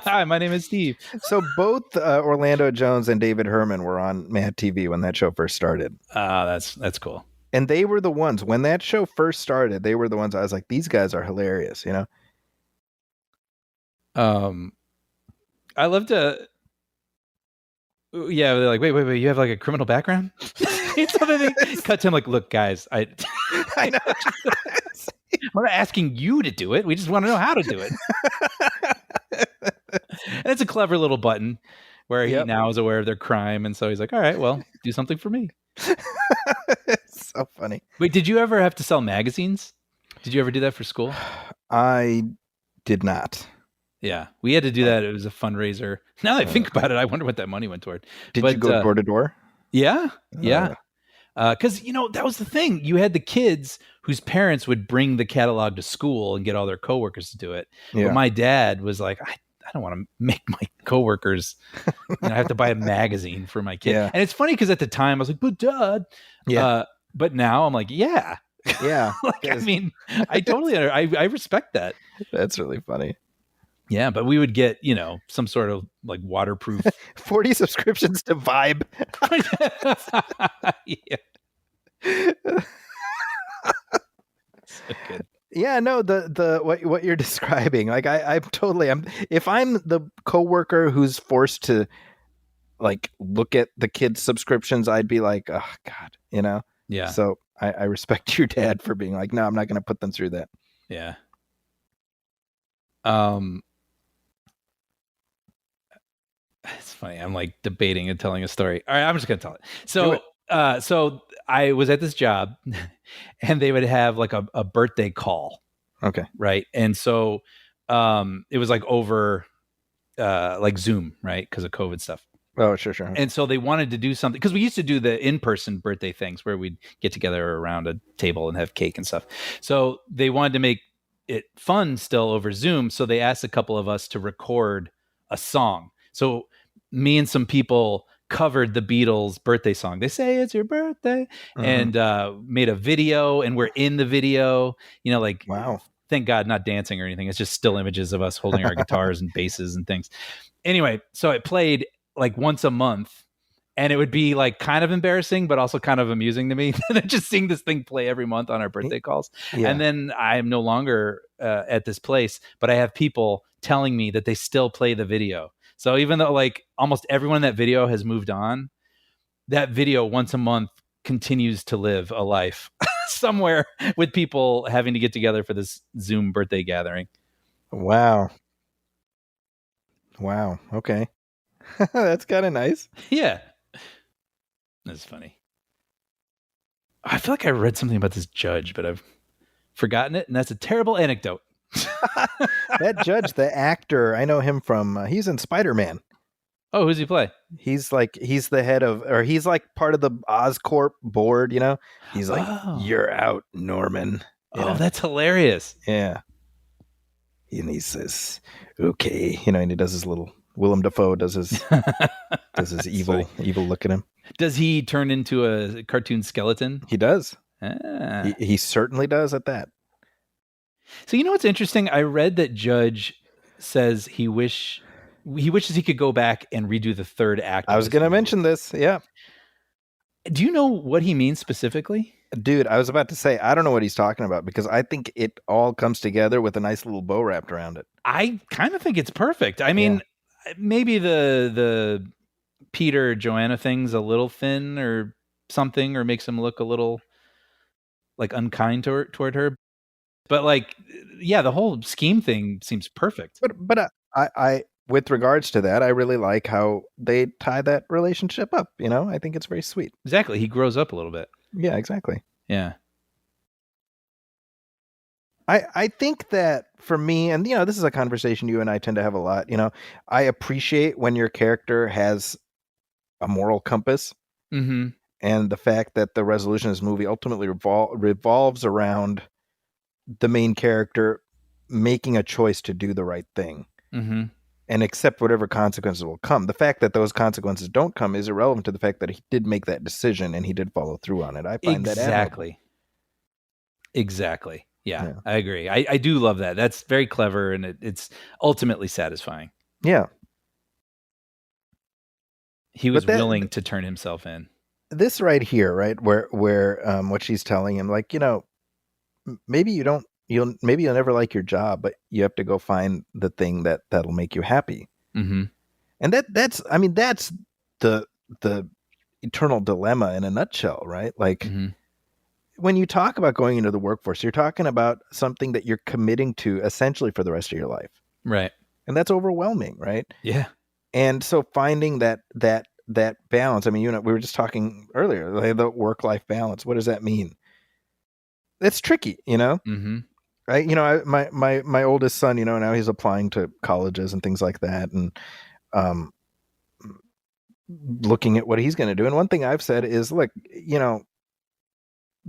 J: Hi, my name is Steve.
I: So both Orlando Jones and David Herman were on Mad TV when that show first started.
J: That's cool.
I: And they were the ones, when that show first started, they were the ones I was like, these guys are hilarious, you know?
J: I love to. Yeah, they're like, wait, you have like a criminal background? So then they cut to him like, look, guys, I
I: know.
J: we're not asking you to do it. We just want to know how to do it. And it's a clever little button where he now is aware of their crime, and so he's like, all right, well, do something for me.
I: It's so funny.
J: Wait, did you ever have to sell magazines? Did you ever do that for school?
I: I did not.
J: Yeah, we had to do that. It was a fundraiser. Now that I think about it, I wonder what that money went toward.
I: Did you go door to door?
J: Yeah. Because, that was the thing. You had the kids whose parents would bring the catalog to school and get all their coworkers to do it. Yeah. But my dad was like, I don't want to make my coworkers, have to buy a magazine for my kid. Yeah. And it's funny because at the time I was like, but Dad. Yeah. But now I'm like, yeah.
I: Yeah.
J: I mean, I totally, I respect that.
I: That's really funny.
J: Yeah, but we would get, some sort of like waterproof
I: 40 subscriptions to Vibe.
J: Yeah. So good.
I: Yeah, no, the what you're describing, like I'm if I'm the coworker who's forced to like look at the kids' subscriptions, I'd be like, oh God, Yeah. So I respect your dad for being like, no, I'm not going to put them through that.
J: Yeah. It's funny. I'm like debating and telling a story. All right, I'm just gonna tell it. So I was at this job, and they would have like a birthday call.
I: Okay.
J: Right, and so it was like over like Zoom, right, because of COVID stuff.
I: Oh, sure.
J: And so they wanted to do something because we used to do the in-person birthday things where we'd get together around a table and have cake and stuff. So they wanted to make it fun still over Zoom. So they asked a couple of us to record a song. So me and some people covered the Beatles' birthday song. They say it's your birthday, and made a video, and we're in the video. Like,
I: wow.
J: Thank God, not dancing or anything. It's just still images of us holding our guitars and basses and things. Anyway, so it played like once a month, and it would be like kind of embarrassing, but also kind of amusing to me. Just seeing this thing play every month on our birthday calls. Yeah. And then I am no longer at this place, but I have people telling me that they still play the video. So even though like almost everyone in that video has moved on, that video once a month continues to live a life somewhere with people having to get together for this Zoom birthday gathering.
I: Wow. Okay. That's kind of nice.
J: Yeah. That's funny. I feel like I read something about this judge, but I've forgotten it. And that's a terrible anecdote.
I: That judge, the actor, I know him from, he's in Spider-Man.
J: Oh, who's he play?
I: He's the head of, or he's like part of the Oscorp board, He's like, You're out, Norman.
J: That's hilarious.
I: Yeah. And he says, okay, and he does his little, Willem Dafoe does his evil look at him.
J: Does he turn into a cartoon skeleton?
I: He does.
J: Ah.
I: He certainly does at that.
J: So what's interesting? I read that Judge says he wishes he could go back and redo the third act.
I: I was going to mention this. Yeah.
J: Do you know what he means specifically?
I: Dude, I was about to say, I don't know what he's talking about because I think it all comes together with a nice little bow wrapped around it.
J: I kind of think it's perfect. I mean, maybe the Peter Joanna thing's a little thin or something, or makes him look a little like unkind toward her. But like, yeah, the whole scheme thing seems perfect.
I: But I with regards to that, I really like how they tie that relationship up. I think it's very sweet.
J: Exactly. He grows up a little bit.
I: Yeah, exactly.
J: Yeah.
I: I think that for me, and this is a conversation you and I tend to have a lot, I appreciate when your character has a moral compass.
J: Mm-hmm.
I: And the fact that the resolution of this movie ultimately revolves around the main character making a choice to do the right thing
J: Mm-hmm.
I: and accept whatever consequences will come. The fact that those consequences don't come is irrelevant to the fact that he did make that decision and he did follow through on it. I find that admirable.
J: Exactly. Yeah, I agree. I do love that. That's very clever, and it's ultimately satisfying.
I: Yeah.
J: He was willing to turn himself in.
I: This right here, right, where what she's telling him, like, maybe you'll never like your job, but you have to go find the thing that'll make you happy.
J: Mm-hmm.
I: And that's the eternal dilemma in a nutshell, right? Like, when you talk about going into the workforce, you're talking about something that you're committing to essentially for the rest of your life.
J: Right.
I: And that's overwhelming, right?
J: Yeah.
I: And so finding that balance, I mean, we were just talking earlier, like the work-life balance. What does that mean? It's tricky,
J: Mm-hmm.
I: Right? My oldest son, now he's applying to colleges and things like that, and looking at what he's going to do. And one thing I've said is, look,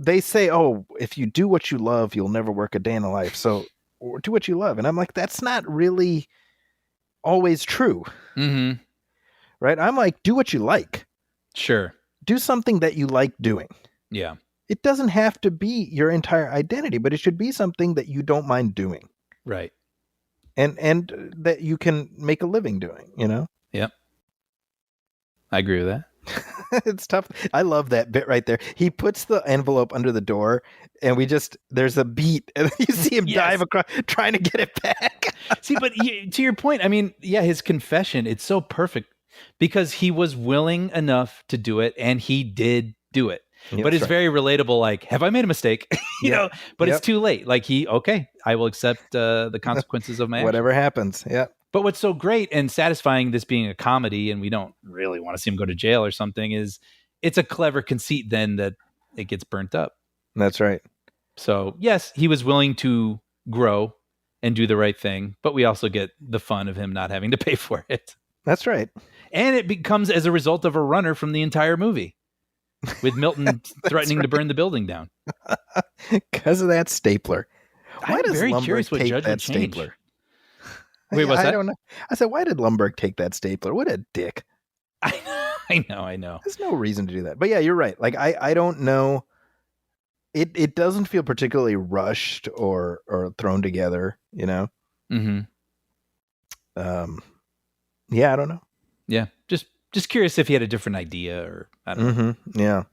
I: they say, oh, if you do what you love, you'll never work a day in the life. So do what you love. And I'm like, that's not really always true.
J: Mm-hmm.
I: Right? I'm like, do what you like.
J: Sure.
I: Do something that you like doing.
J: Yeah.
I: It doesn't have to be your entire identity, but it should be something that you don't mind doing.
J: Right.
I: And that you can make a living doing,
J: Yep. I agree with that.
I: It's tough. I love that bit right there. He puts the envelope under the door and there's a beat and you see him dive across trying to get it back.
J: See, but to your point, I mean, yeah, his confession, it's so perfect because he was willing enough to do it and he did do it.
I: Yeah,
J: but it's very relatable. Like, have I made a mistake? But it's too late. Like I will accept the consequences of my
I: whatever happens. Yeah.
J: But what's so great and satisfying, this being a comedy, and we don't really want to see him go to jail or something, is it's a clever conceit then that it gets burnt up.
I: That's right.
J: So yes, he was willing to grow and do the right thing, but we also get the fun of him not having to pay for it.
I: That's right.
J: And it becomes as a result of a runner from the entire movie, with Milton threatening to burn the building down.
I: Because of that stapler.
J: I'm very curious what Judge would change.
I: Stapler?
J: Wait, what's that?
I: I don't know. I said, why did Lumberg take that stapler? What a dick.
J: I know.
I: There's no reason to do that. But yeah, you're right. Like, I don't know. It doesn't feel particularly rushed or thrown together,
J: Mm-hmm.
I: Yeah, I don't know.
J: Yeah. Just curious if he had a different idea or I don't know.
I: Yeah.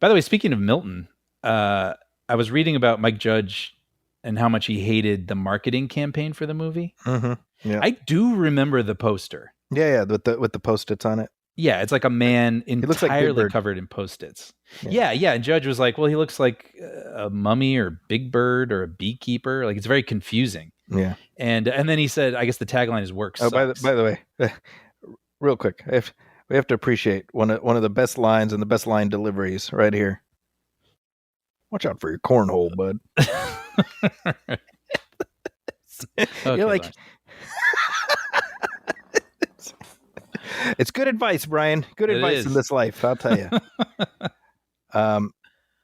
J: By the way, speaking of Milton, I was reading about Mike Judge and how much he hated the marketing campaign for the movie.
I: Mm-hmm. Yeah.
J: I do remember the poster.
I: Yeah, with the Post-its on it.
J: Yeah, it's like a man entirely
I: like
J: covered in Post-its. Yeah. And Judge was like, well, he looks like a mummy or Big Bird or a beekeeper. Like, it's very confusing.
I: Yeah.
J: And then he said, I guess the tagline is work sucks.
I: By the way, real quick, we have to appreciate one of the best lines and the best line deliveries right here. Watch out for your cornhole, bud. You're like, it's good advice, Brian. Good advice in this life, I'll tell you.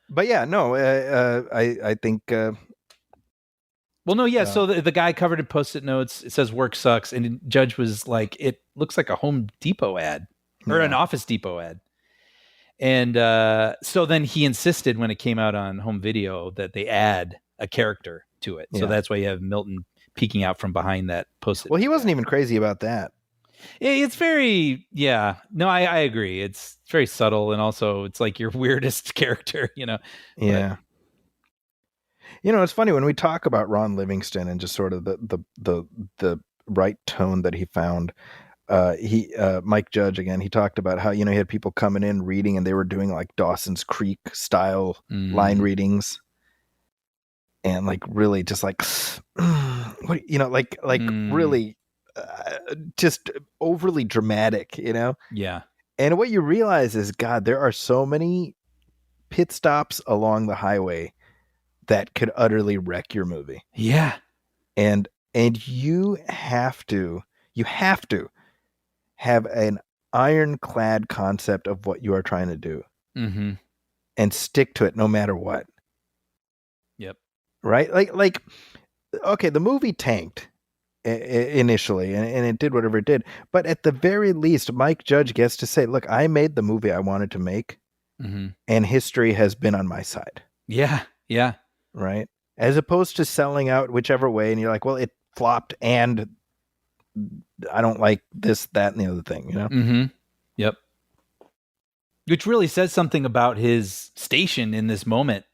I: But yeah, no, I think.
J: Well, no, yeah. So the guy covered in Post-it notes, it says "work sucks," and Judge was like, "It looks like a Home Depot ad or an Office Depot ad." And so then he insisted when it came out on home video that they add a character to it. So that's why you have Milton peeking out from behind that Post-it.
I: Well, he wasn't even crazy about that.
J: It's very, no, I agree. It's very subtle. And also it's like your weirdest character, Yeah.
I: But, it's funny when we talk about Ron Livingston and just sort of the right tone that he found. Mike Judge, again, he talked about how, he had people coming in reading and they were doing like Dawson's Creek style line readings. And like really just like, what, really just overly dramatic,
J: Yeah.
I: And what you realize is, God, there are so many pit stops along the highway that could utterly wreck your movie.
J: Yeah.
I: And you have to have an ironclad concept of what you are trying to do and stick to it no matter what.
J: Yep.
I: Right? Like okay, the movie tanked initially, and it did whatever it did. But at the very least, Mike Judge gets to say, "Look, I made the movie I wanted to make, and history has been on my side."
J: Yeah, yeah.
I: Right? As opposed to selling out whichever way, and you're like, "Well, it flopped, and I don't like this, that, and the other thing." You know?
J: Mm-hmm. Yep. Which really says something about his station in this moment,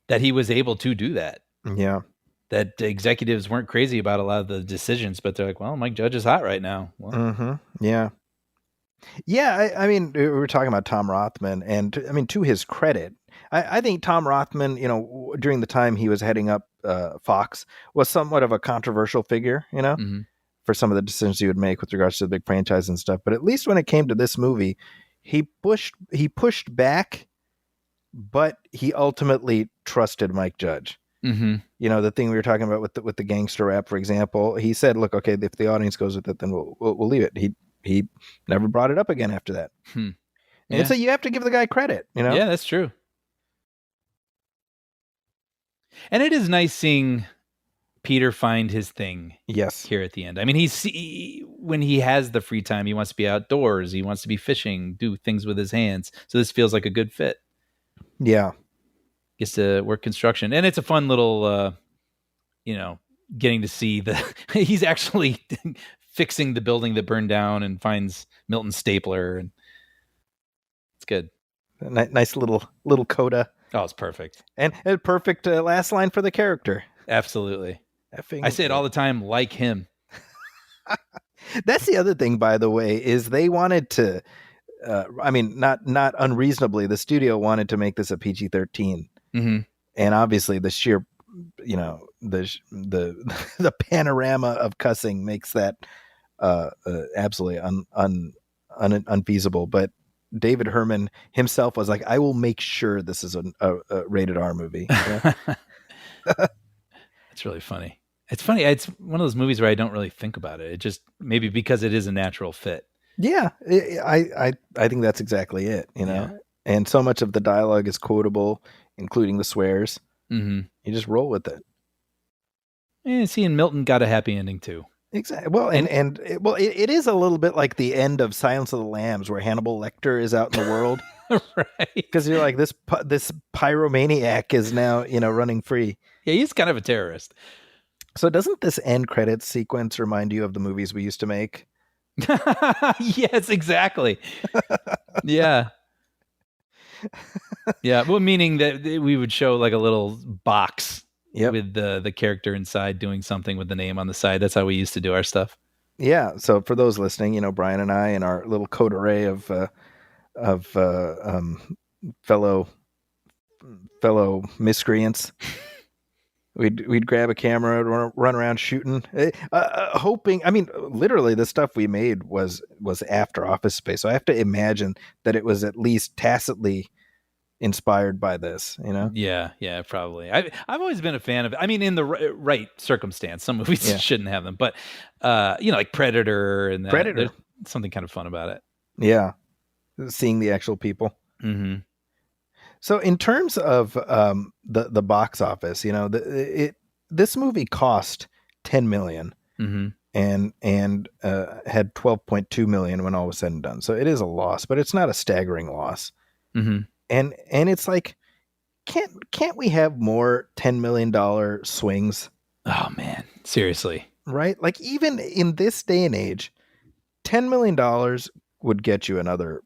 J: that he was able to do that.
I: Yeah.
J: That executives weren't crazy about a lot of the decisions, but they're like, well, Mike Judge is hot right now. Well,
I: Yeah. Yeah, I mean, we were talking about Tom Rothman, and I mean, to his credit, I think Tom Rothman, you know, during the time he was heading up Fox, was somewhat of a controversial figure, you know, for some of the decisions he would make with regards to the big franchise and stuff. But at least when it came to this movie, he pushed back, but he ultimately trusted Mike Judge.
J: Mm-hmm.
I: You know, the thing we were talking about with the gangster rap, for example, he said, "Look, okay, if the audience goes with it, then we'll leave it." He never brought it up again after that. And so you have to give the guy credit, you know?
J: Yeah, that's true. And it is nice seeing Peter find his thing.
I: Yes.
J: Here at the end. I mean, when he has the free time, he wants to be outdoors. He wants to be fishing, do things with his hands. So this feels like a good fit.
I: Yeah.
J: Gets to work construction. And it's a fun little, getting to see he's actually fixing the building that burned down and finds Milton's stapler. And it's good.
I: Nice little coda.
J: Oh, it's perfect.
I: And a perfect last line for the character.
J: Absolutely.
I: Effing
J: I say it all the time, like him.
I: That's the other thing, by the way, is they wanted to, I mean, not unreasonably, the studio wanted to make this a PG-13. And obviously the sheer, you know, the panorama of cussing makes that absolutely unfeasible. But David Herman himself was like, "I will make sure this is a rated R movie." Yeah?
J: It's really funny. It's funny. It's one of those movies where I don't really think about it. It just maybe because it is a natural fit.
I: Yeah, I think that's exactly it. You know, yeah. And so much of the dialogue is quotable, including the swears. You just roll with it.
J: And seeing Milton got a happy ending too.
I: Exactly. Well, it is a little bit like the end of Silence of the Lambs, where Hannibal Lecter is out in the world,
J: right?
I: Because you're like, this pyromaniac is now, you know, running free.
J: Yeah, he's kind of a terrorist.
I: So doesn't this end credits sequence remind you of the movies we used to make?
J: Yes, exactly. Yeah. Yeah. Well, meaning that we would show like a little box with the character inside doing something with the name on the side. That's how we used to do our stuff. Yeah.
I: So for those listening, you know, Brian and I and our little code array of fellow miscreants, we'd grab a camera, run around shooting, hoping. I mean, literally, the stuff we made was after Office Space. So I have to imagine that it was at least tacitly inspired by this, you know?
J: Yeah, probably. I've always been a fan of it. I mean, in the right circumstance, some movies shouldn't have them, but you know, like Predator and
I: Predator,
J: there's something kind of fun about it.
I: Yeah, seeing the actual people.
J: Mm-hmm.
I: So in terms of the box office, you know, this movie cost $10 million and had $12.2 million when all was said and done. So it is a loss, but it's not a staggering loss. And it's like, can't we have more $10 million swings?
J: Oh man, seriously.
I: Right? Like even in this day and age, $10 million would get you another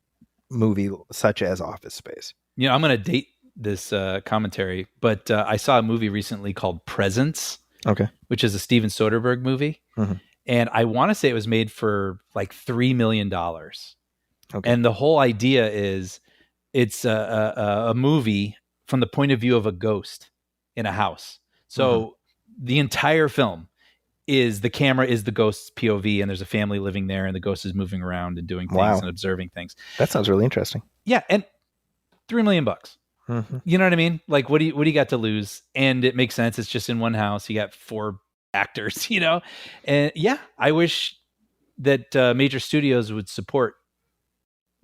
I: movie such as Office Space.
J: You know, I'm going to date this commentary, but I saw a movie recently called Presence.
I: Okay.
J: Which is a Steven Soderbergh movie. And I want to say it was made for like $3 million. Okay. And the whole idea is it's a movie from the point of view of a ghost in a house. So the entire film is the camera is the ghost's POV, and there's a family living there, and the ghost is moving around and doing things and observing things.
I: That sounds really interesting.
J: Yeah, and $3 million. You know what I mean? Like, what do you got to lose? And it makes sense. It's just in one house. You got 4 actors, you know? And yeah, I wish that major studios would support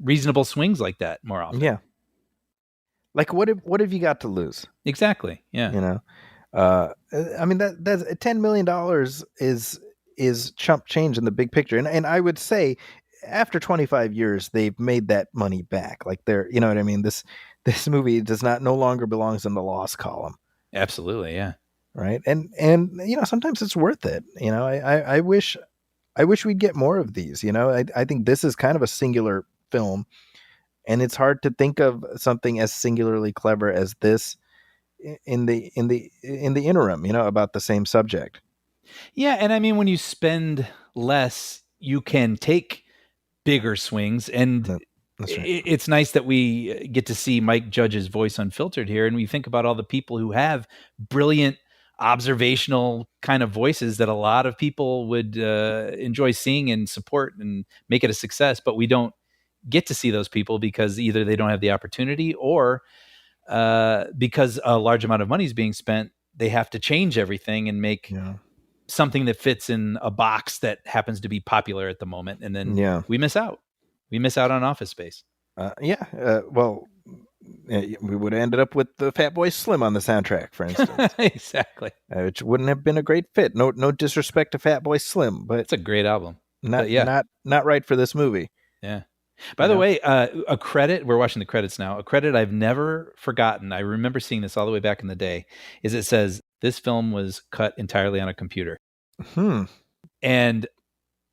J: reasonable swings like that more often.
I: Yeah. Like what have you got to lose?
J: Exactly. Yeah.
I: You know? I mean that's $10 million is chump change in the big picture, and I would say after 25 years they've made that money back. Like they're, you know what I mean. This movie does not no longer belongs in the loss column.
J: Absolutely, yeah.
I: Right, and sometimes it's worth it. I wish we'd get more of these. I think this is kind of a singular film, and it's hard to think of something as singularly clever as this in the interim, about the same subject.
J: Yeah, and I mean, when you spend less, you can take bigger swings, and
I: That's right.
J: it's nice that we get to see Mike Judge's voice unfiltered here, and we think about all the people who have brilliant observational kind of voices that a lot of people would enjoy seeing and support and make it a success, but we don't get to see those people because either they don't have the opportunity or because a large amount of money is being spent, they have to change everything and make something that fits in a box that happens to be popular at the moment. And then we miss out. We miss out on Office Space.
I: Well, we would have ended up with the Fatboy Slim on the soundtrack, for instance.
J: Exactly.
I: Which wouldn't have been a great fit. No disrespect to Fatboy Slim, but
J: it's a great album.
I: Not right for this movie.
J: Yeah. By the way, a credit, we're watching the credits now. A credit I've never forgotten, I remember seeing this all the way back in the day, is it says this film was cut entirely on a computer. And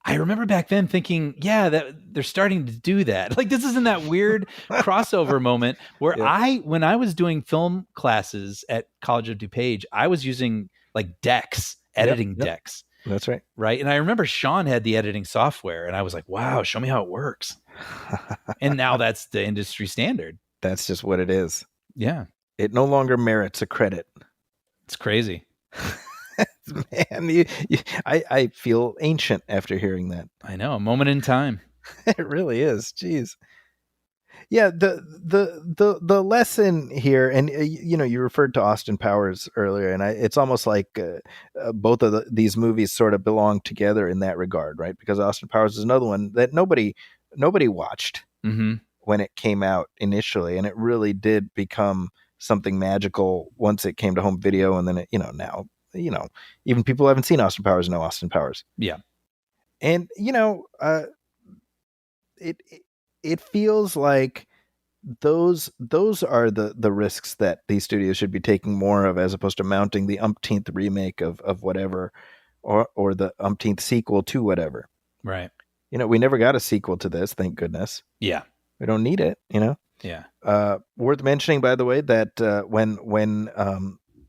J: I remember back then thinking, that they're starting to do that. Like, this isn't that weird crossover moment where when I was doing film classes at College of DuPage, I was using like decks, editing decks.
I: That's right.
J: Right. And I remember Sean had the editing software and I was like, wow, show me how it works. And now that's the industry standard.
I: That's just what it is.
J: Yeah.
I: It no longer merits a credit.
J: It's crazy.
I: Man, I feel ancient after hearing that.
J: I know, a moment in time.
I: It really is. Jeez. Yeah, the lesson here, and you referred to Austin Powers earlier, and it's almost like both of these movies sort of belong together in that regard, right? Because Austin Powers is another one that nobody watched when it came out initially, and it really did become something magical once it came to home video, and then it, now, even people who haven't seen Austin Powers know Austin Powers.
J: Yeah,
I: and it feels like those are the risks that these studios should be taking more of, as opposed to mounting the umpteenth remake of whatever, or the umpteenth sequel to whatever.
J: Right.
I: We never got a sequel to this, thank goodness.
J: Yeah.
I: We don't need it,
J: Yeah.
I: Worth mentioning, by the way, that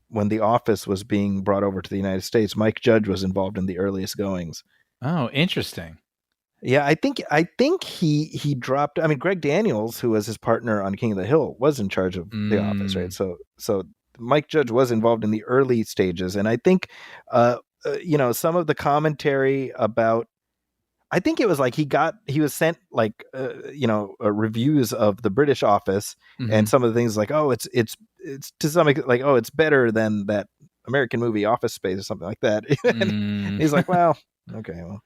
I: when The Office was being brought over to the United States, Mike Judge was involved in the earliest goings.
J: Oh, interesting.
I: Yeah, I think he dropped. I mean, Greg Daniels, who was his partner on King of the Hill, was in charge of The Office, right? So Mike Judge was involved in the early stages, and I think, some of the commentary about. I think it was like he was sent like reviews of the British Office, and some of the things like, oh, it's to some extent like, oh, it's better than that American movie Office Space or something like that. And he's like, well, okay, well,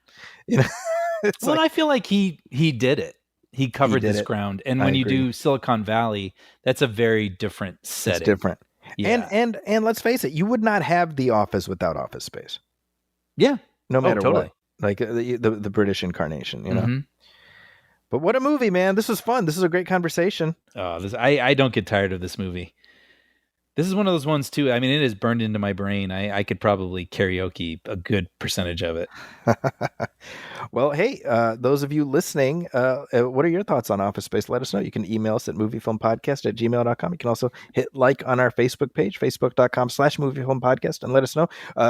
J: I feel like he did it. He covered this ground, and when you do Silicon Valley, that's a very different setting.
I: It's different.
J: Yeah.
I: And let's face it, you would not have The Office without Office Space.
J: Yeah,
I: no matter
J: totally.
I: what. Like the British incarnation, But what a movie, man! This was fun. This is a great conversation.
J: Oh, I don't get tired of this movie. This is one of those ones too. I mean, it is burned into my brain. I could probably karaoke a good percentage of it.
I: Well, hey, those of you listening, what are your thoughts on Office Space? Let us know. You can email us at moviefilmpodcast@gmail.com. You can also hit like on our Facebook page, facebook.com/moviefilmpodcast, and let us know.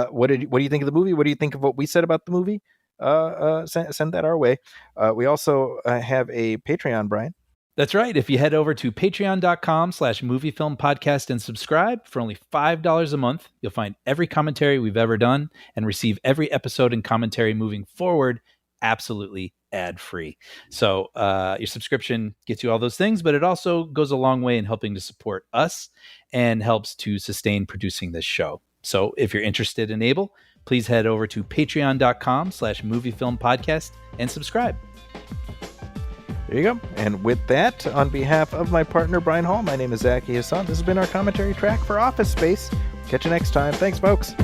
I: What do you think of the movie? What do you think of what we said about the movie? Send that our way. We also have a Patreon, Brian.
J: That's right. If you head over to patreon.com/moviefilmpodcast and subscribe for only $5 a month, you'll find every commentary we've ever done and receive every episode and commentary moving forward absolutely ad-free. So your subscription gets you all those things, but it also goes a long way in helping to support us and helps to sustain producing this show. So if you're interested and able, please head over to patreon.com/moviefilmpodcast and subscribe.
I: There you go. And with that, on behalf of my partner, Brian Hall, my name is Zaki Hassan. This has been our commentary track for Office Space. Catch you next time. Thanks, folks.